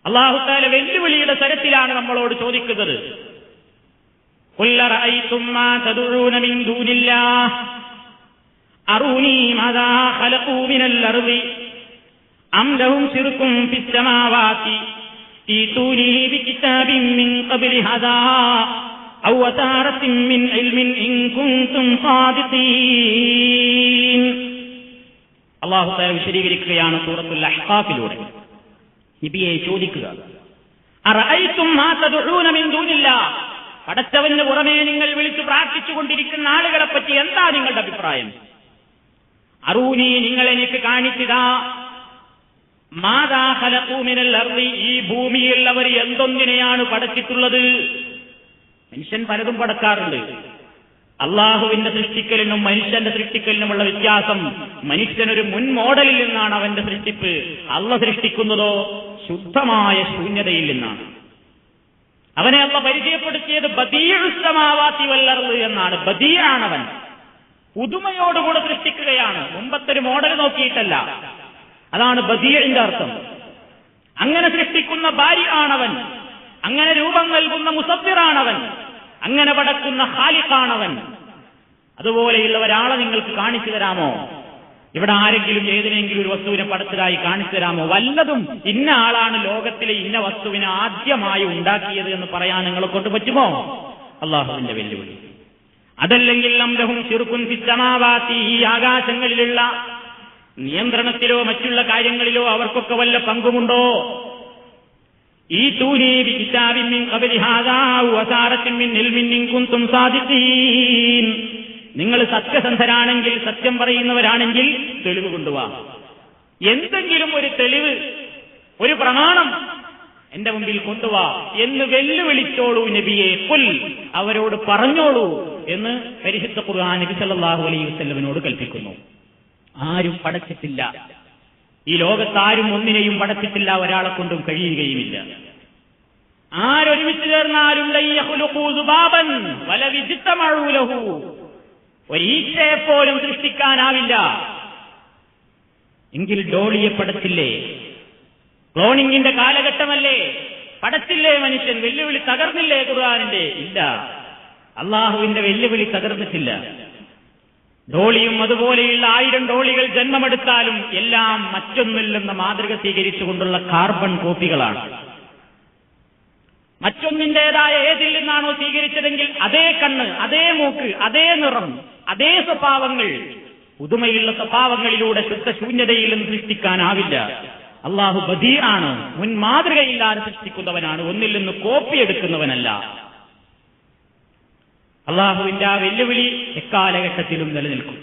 അല്ലാഹു തആല വെല്ലുവിളിയുടെ തരത്തിലാണ് നമ്മളോട് ചോദിക്കുന്നത്. ഖുൽ അറഅയ്തും മാ തദഊന മിൻ ദൂനില്ലാഹ് അറൂനി മാദാ ഖലഖൂ മിനൽ അർളി അം ലഹും ശിർകും ഫിസ് സമാവാതി ഈതൂനി ബികിതാബിൻ മിൻ ഖബ്ലി ഹദാ ഔ അതാറത്തിൻ മിൻ ഇൽമിൻ ഇൻ കുൻതും സാദിഖീൻ. അല്ലാഹു തആല വിശദീകരിക്കുകയാണ് സൂറത്തുൽ അഹ്ഖാഫിലൂടെ. നബിയെ ചോദിക്കുക, അറഅയ്തും മാ തദഊന മിൻ ദൂനില്ലാഹ്, പടച്ചവന് പുറമേ നിങ്ങൾ വിളിച്ചു പ്രാർത്ഥിച്ചുകൊണ്ടിരിക്കുന്ന ആളുകളെ പറ്റി എന്താ നിങ്ങളുടെ അഭിപ്രായം? അറൂനി, നിങ്ങൾ എനിക്ക് കാണിച്ചതാ, മാദാ ഖലഖൂ മിനൽ അർളി, ഈ ഭൂമിയിൽ അവർ എന്തൊന്നിനെയാണ് പടച്ചിട്ടുള്ളത്? മനുഷ്യൻ പലതും പടക്കാറുണ്ട്. അള്ളാഹുവിന്റെ സൃഷ്ടിക്കലിനും മനുഷ്യന്റെ സൃഷ്ടിക്കലിനുമുള്ള വ്യത്യാസം, മനുഷ്യനൊരു മുൻ മോഡലിൽ നിന്നാണ് അവന്റെ സൃഷ്ടിപ്പ്. അള്ളാഹ് സൃഷ്ടിക്കുന്നതോ ശുദ്ധമായ ശൂന്യതയിൽ നിന്നാണ്. അവനെ അള്ളാഹ് പരിചയപ്പെടുത്തിയത് ബദീഉസ് സമാവാതി വൽ അർള് എന്നാണ്. ബദീആണവൻ, പുതുമയോടുകൂടെ സൃഷ്ടിക്കുകയാണ്, മുമ്പത്തെ ഒരു മോഡൽ നോക്കിയിട്ടല്ല. അതാണ് ബദീഇന്റെ അർത്ഥം. അങ്ങനെ സൃഷ്ടിക്കുന്ന ബാരിആണവൻ, അങ്ങനെ രൂപം നൽകുന്ന മുസവ്വിറാണവൻ, അങ്ങനെ പടക്കുന്ന ഖാലിഖാണവൻ. അതുപോലെയുള്ള ഒരാളെ നിങ്ങൾക്ക് കാണിച്ചു തരാമോ? ഇവിടെ ആരെങ്കിലും ഏതിനെങ്കിലും ഒരു വസ്തുവിനെ പടച്ചതായി കാണിച്ചു തരാമോ? വല്ലതും ഇന്ന ആളാണ് ലോകത്തിലെ ഇന്ന വസ്തുവിനെ ആദ്യമായി ഉണ്ടാക്കിയത് എന്ന് പറയാൻ നിങ്ങളെ കൊണ്ട് പറ്റുമോ? അള്ളാഹുവിന്റെ വെല്ലുവിളി. അതല്ലെങ്കിൽ ലഹും ശിർകുൻ ഫിസ് സമാവാതി, ഈ ആകാശങ്ങളിലുള്ള നിയന്ത്രണത്തിലോ മറ്റുള്ള കാര്യങ്ങളിലോ അവർക്കൊക്കെ വല്ല പങ്കുമുണ്ടോ? ഈതൂനി ബികിതാബിൻ മിൻ ഖബലി ഹാദാ വസാറത്തിൻ മിൻ ഇൽമിൻ ഇൻ കുൻതും സാദിഖീൻ. നിങ്ങൾ സത്യസന്ധരാണെങ്കിൽ, സത്യം പറയുന്നവരാണെങ്കിൽ തെളിവ് കൊണ്ടുവാ. എന്തെങ്കിലും ഒരു തെളിവ്, ഒരു പ്രമാണം എന്റെ മുമ്പിൽ കൊണ്ടുവാ എന്ന് വെല്ലുവിളിച്ചോളൂ നബിയെ. ഖുൽ, അവരോട് പറഞ്ഞോളൂ എന്ന് പരിശുദ്ധ ഖുർആൻ നബി സല്ലല്ലാഹു അലൈഹി വസല്ലമയോട് കൽപ്പിക്കുന്നു. ആരും പടച്ചിട്ടില്ല, ഈ ലോകത്താരും ഒന്നിനെയും പടച്ചിട്ടില്ല, ഒരാളെ കൊണ്ടും കഴിയുകയുമില്ല. ആരൊരുമിച്ച് ചേർന്നാലും ഒരീച്ചയെപ്പോലും സൃഷ്ടിക്കാനാവില്ല. എങ്കിൽ ഡോളിയെ പടച്ചില്ലേ? ക്ലോണിങ്ങിന്റെ കാലഘട്ടമല്ലേ? പടച്ചില്ലേ മനുഷ്യൻ? വെല്ലുവിളി തകർന്നില്ലേ ഖുർആനിന്റെ? ഇല്ല, അള്ളാഹുവിന്റെ വെല്ലുവിളി തകർന്നിട്ടില്ല. ഡോളിയും അതുപോലെയുള്ള 1000 ഡോളികൾ ജന്മമെടുത്താലും എല്ലാം മറ്റൊന്നില്ലെന്ന മാതൃക സ്വീകരിച്ചുകൊണ്ടുള്ള കാർബൺ കോപ്പികളാണ്. മറ്റൊന്നിന്റേതായ ഏതിൽ നിന്നാണോ സ്വീകരിച്ചതെങ്കിൽ അതേ കണ്ണ്, അതേ മൂക്ക്, അതേ നിറം, അതേ സ്വഭാവങ്ങൾ, പുതുമയുള്ള സ്വഭാവങ്ങളിലൂടെ ശുദ്ധശൂന്യതയിൽ നിന്ന് സൃഷ്ടിക്കാനാവില്ല. അള്ളാഹു ബദീആണ്, മുൻ മാതൃകയില്ലാതെ സൃഷ്ടിക്കുന്നവനാണ്, ഒന്നിൽ നിന്ന് കോപ്പിയെടുക്കുന്നവനല്ല. അള്ളാഹുവിന്റെ ആ വെല്ലുവിളി എക്കാലഘട്ടത്തിലും നിലനിൽക്കും.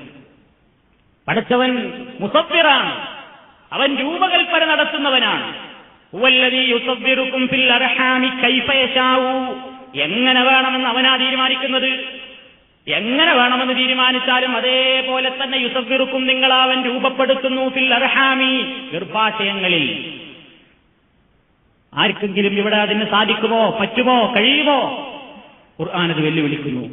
പടച്ചവൻ മുസവ്വിറാണ്, അവൻ രൂപകൽപ്പന നടത്തുന്നവനാണ്. ഹുവല്ലദീ യുസവ്വിറുകും ഫിൽ അർഹാമി കൈഫ യശാഉ. എങ്ങനെ വേണമെന്ന് അവനാ തീരുമാനിക്കുന്നത്. എങ്ങനെ വേണമെന്ന് തീരുമാനിച്ചാലും അതേപോലെ തന്നെ യുസവ്വിറുകും, നിങ്ങളവൻ രൂപപ്പെടുത്തുന്നു, ഫിൽ അർഹാമി, ഗർഭാശയങ്ങളിൽ. ആർക്കെങ്കിലും ഇവിടെ അതിന് സാധിക്കുമോ, പറ്റുമോ, കഴിയുമോ? ഖുർആൻ അത് വെല്ലുവിളിക്കുന്നു.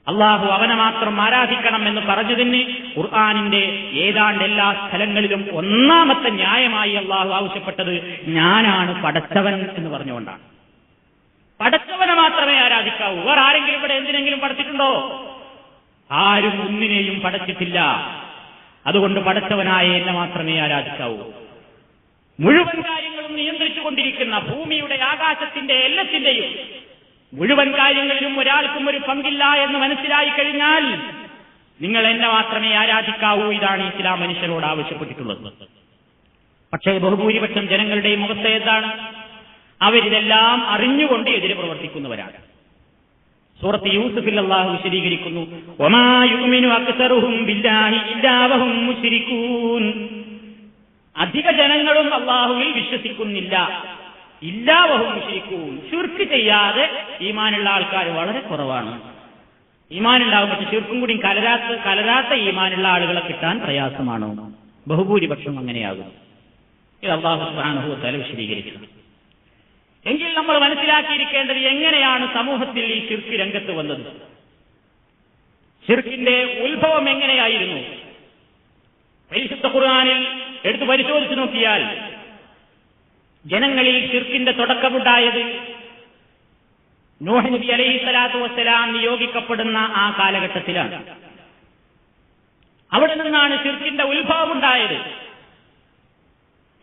അള്ളാഹു അവനെ മാത്രം ആരാധിക്കണം എന്ന് പറഞ്ഞതിന് ഖുർആനിന്റെ ഏതാണ്ട് എല്ലാ സ്ഥലങ്ങളിലും ഒന്നാമത്തെ ന്യായമായി അള്ളാഹു ആവശ്യപ്പെട്ടത് ഞാനാണ് പടച്ചവൻ എന്ന് പറഞ്ഞുകൊണ്ടാണ്. പടച്ചവനെ മാത്രമേ ആരാധിക്കാവൂ. വേറെ ആരെങ്കിലും ഇവിടെ എന്തിനെങ്കിലും പടച്ചിട്ടുണ്ടോ? ആരും ഒന്നിനെയും പടച്ചിട്ടില്ല. അതുകൊണ്ട് പടച്ചവനായ എന്നെ മാത്രമേ ആരാധിക്കാവൂ. മുഴുവൻ കാര്യങ്ങളും നിയന്ത്രിച്ചുകൊണ്ടിരിക്കുന്ന ഭൂമിയുടെ, ആകാശത്തിന്റെ, എല്ലാത്തിന്റെയും മുഴുവൻ കാര്യങ്ങളിലും ഒരാൾക്കും ഒരു പങ്കില്ല എന്ന് മനസ്സിലായി കഴിഞ്ഞാൽ നിങ്ങൾ എന്നെ മാത്രമേ ആരാധിക്കാവൂ. ഇതാണ് ഇസ്ലാം മനുഷ്യരോട് ആവശ്യപ്പെട്ടിട്ടുള്ളത്. പക്ഷേ ബഹുഭൂരിപക്ഷം ജനങ്ങളുടെയും മുഖത്ത് എന്താണ്? അവരിതെല്ലാം അറിഞ്ഞുകൊണ്ട് എതിരെ പ്രവർത്തിക്കുന്നവരാണ്. സൂറത്ത് യൂസുഫിൽ അല്ലാഹു വിശദീകരിക്കുന്നു, വമാ യുമിനു അക്സറുഹും ബില്ലാഹി ഇല്ലാ വഹും മുശ്രികൂൻ. അധിക ജനങ്ങളും അല്ലാഹുവിൽ വിശ്വസിക്കുന്നില്ല. ഇല്ലാ വഹും മുശ്രികൂൻ, ശിർക്ക് ചെയ്യാതെ ഈമാനുള്ള ആൾക്കാർ വളരെ കുറവാണ്. ഈമാനുണ്ടാകും, പക്ഷെ ശിർക്കും കൂടി കലരാത്ത ഈമാനുള്ള ആളുകളെ കിട്ടാൻ പ്രയാസമാണ്. ബഹുഭൂരിപക്ഷം അങ്ങനെയാകും. ഇത് അല്ലാഹു സുബ്ഹാനഹു വ തആല വിശദീകരിച്ചു. എങ്കിൽ നമ്മൾ മനസ്സിലാക്കിയിരിക്കേണ്ടത് എങ്ങനെയാണ് സമൂഹത്തിൽ ഈ ശിർക്ക് രംഗത്ത് വന്നത്? ശിർക്കിന്റെ ഉത്ഭവം എങ്ങനെയായിരുന്നു? പരിശുദ്ധ ഖുർആനിൽ എടുത്തു പരിശോധിച്ചു നോക്കിയാൽ ജനങ്ങളിൽ ശിർക്കിന്റെ തുടക്കമുണ്ടായത് നൂഹ് നബി അലൈഹിസ്സലാത്തു വസ്സലാം നിയോഗിക്കപ്പെടുന്ന ആ കാലഘട്ടത്തിലാണ്. അവിടെ നിന്നാണ് ശിർക്കിന്റെ ഉത്ഭവം ഉണ്ടായത്.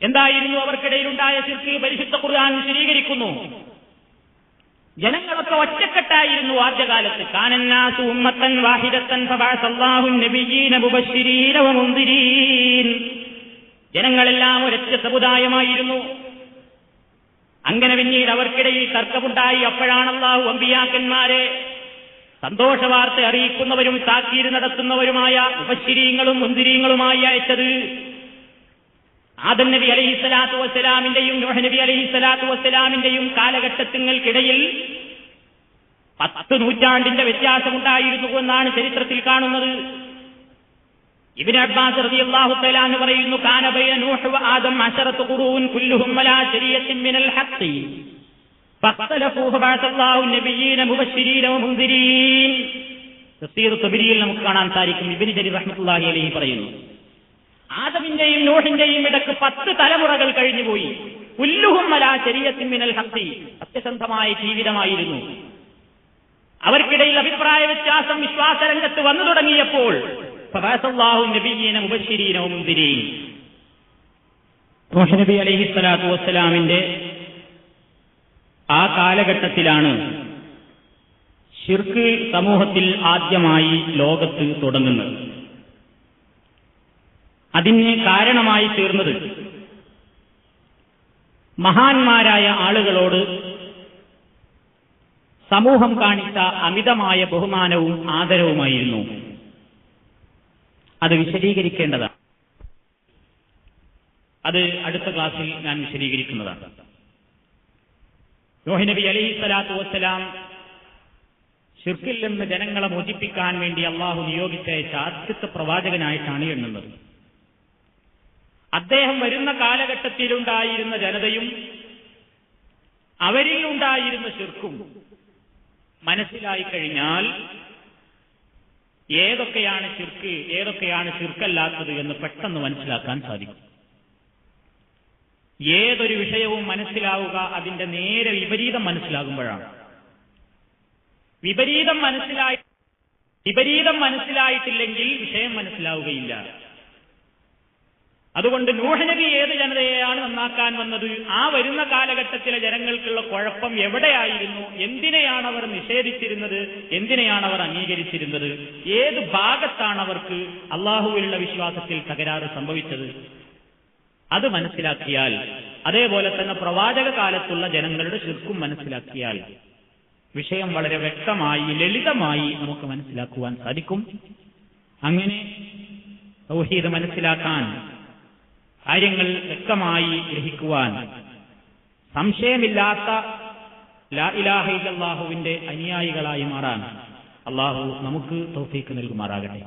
എന്തായിരുന്നു അവർക്കിടയിലുണ്ടായ ശിർക്ക്? പരിശുദ്ധ ഖുർആൻ വിശദീകരിക്കുന്നു. ജനങ്ങളൊക്കെ ഒറ്റക്കെട്ടായിരുന്നു ആദ്യകാലത്ത്. കാനന്നാസു ഉമ്മത്തൻ വാഹിദത്തൻ ഫബഅസല്ലാഹു നബിയ്യീന മുബശ്ശിരീന വമുൻദിരീൻ. ജനങ്ങളെല്ലാം ഒരൊറ്റ സമുദായമായിരുന്നു. അങ്ങനെ പിന്നീട് അവർക്കിടയിൽ തർക്കമുണ്ടായി. അപ്പോഴാണ് അല്ലാഹു അമ്പിയാക്കന്മാരെ സന്തോഷവാർത്ത അറിയിക്കുന്നവരും താക്കീര് നടത്തുന്നവരുമായ മുബശ്ശിരീങ്ങളും മുൻദിരീങ്ങളുമായി അയച്ചത്. ആദം നബി അലൈഹിസ്സലാത്തു വസ്സലാമിന്റെയും നൂഹ് നബി അലൈഹിസ്സലാത്തു വസ്സലാമിന്റെയും കാലഘട്ടങ്ങൾക്കിടയിൽ 10 നൂറ്റാണ്ടിന്റെ വ്യത്യാസമുണ്ടായിരുന്നു എന്നാണ് ചരിത്രത്തിൽ കാണുന്നത്. ഇബ്നു അബ്ബാസ് റളിയല്ലാഹു തആല അൻഹു പറയുന്നു, കാന ബൈന നൂഹ് വ ആദം 10 ഖുറൂൻ കുല്ലുഹും അലാ ശരീഅത്തിൻ മിനൽ ഹഖ് ഫഖ്തലഫൂ ഫബഅസല്ലാഹു നബിയ്യീന മുബശ്ശിരീന വമുൻദിരീൻ. തഫ്സീർ തബരിയിൽ നമുക്ക് കാണാൻ സാധിക്കും. ഇബ്നു ജരീർ റഹ്മത്തുള്ളാഹി അലൈഹി പറയുന്നു, ആദമിന്റെയും നൂഹിന്റെയും ഇടയ്ക്ക് 10 തലമുറകൾ കഴിഞ്ഞുപോയി. കുല്ലുഹും അലാ ശരീഅത്തിൻ മിനൽ ഹഖ്, സത്യസന്ധമായ ജീവിതമായിരുന്നു. അവർക്കിടയിൽ അഭിപ്രായ വ്യത്യാസം വിശ്വാസരംഗത്ത് വന്നു തുടങ്ങിയപ്പോൾ ഫബഅസല്ലാഹു നബിയ്യീന മുബശ്ശിരീന വമുൻദിരീൻ, നൂഹ് നബി അലൈഹിസ്സലാത്തു വസ്സലാമിന്റെ ആ കാലഘട്ടത്തിലാണ് ശിർക്ക് സമൂഹത്തിൽ ആദ്യമായി ലോകത്ത് തുടങ്ങുന്നത്. അതിന് കാരണമായി തീർന്നത് മഹാന്മാരായ ആളുകളോട് സമൂഹം കാണിച്ച അമിതമായ ബഹുമാനവും ആദരവുമായിരുന്നു. അത് വിശദീകരിക്കേണ്ടതാണ്. അത് അടുത്ത ക്ലാസ്സിൽ ഞാൻ വിശദീകരിക്കുന്നതാണ്. നൂഹ് നബി അലൈഹിസ്സലാത്തു വസ്സലാം ശിർക്കിൽ നിന്ന് ജനങ്ങളെ മോചിപ്പിക്കാൻ വേണ്ടി അള്ളാഹു നിയോഗിച്ചയച്ച ആദ്യത്തെ പ്രവാചകനായിട്ടാണ് എണ്ണുന്നത്. അദ്ദേഹം വരുന്ന കാലഘട്ടത്തിലുണ്ടായിരുന്ന ജനതയും അവരിൽ ഉണ്ടായിരുന്ന ശിർക്കും മനസ്സിലായി കഴിഞ്ഞാൽ ഏതൊക്കെയാണ് ശിർക്ക്, ഏതൊക്കെയാണ് ശിർക്കല്ലാത്തത് എന്ന് പെട്ടെന്ന് മനസ്സിലാക്കാൻ സാധിക്കും. ഏതൊരു വിഷയവും മനസ്സിലാവുക അതിന്റെ നേരെ വിപരീതം മനസ്സിലാകുമ്പോഴാണ്. വിപരീതം മനസ്സിലായിട്ടില്ലെങ്കിൽ വിഷയം മനസ്സിലാവുകയില്ല. അതുകൊണ്ട് നൂഹ് നബി ഏത് ജനതയെയാണ് നന്നാക്കാൻ വന്നത്, ആ വരുന്ന കാലഘട്ടത്തിലെ ജനങ്ങൾക്കുള്ള കുഴപ്പം എവിടെയായിരുന്നു, എന്തിനെയാണ് അവർ നിഷേധിച്ചിരുന്നത്, എന്തിനെയാണ് അവർ അംഗീകരിച്ചിരുന്നത്, ഏത് ഭാഗത്താണ് അവർക്ക് അള്ളാഹുവിലുള്ള വിശ്വാസത്തിൽ തകരാറ് സംഭവിച്ചത്, അത് മനസ്സിലാക്കിയാൽ, അതേപോലെ തന്നെ പ്രവാചക കാലത്തുള്ള ജനങ്ങളുടെ ശിർക്കും മനസ്സിലാക്കിയാൽ വിഷയം വളരെ വ്യക്തമായി ലളിതമായി നമുക്ക് മനസ്സിലാക്കുവാൻ സാധിക്കും. അങ്ങനെ തൗഹീദ് മനസ്സിലാക്കാൻ, കാര്യങ്ങൾ വ്യക്തമായി ഗ്രഹിക്കുവാൻ, സംശയമില്ലാത്ത ലാ ഇലാഹ ഇല്ലല്ലാഹുവിന്റെ അനുയായികളായി മാറാൻ അള്ളാഹു നമുക്ക് തൗഫീഖ് നൽകുമാറാകട്ടെ.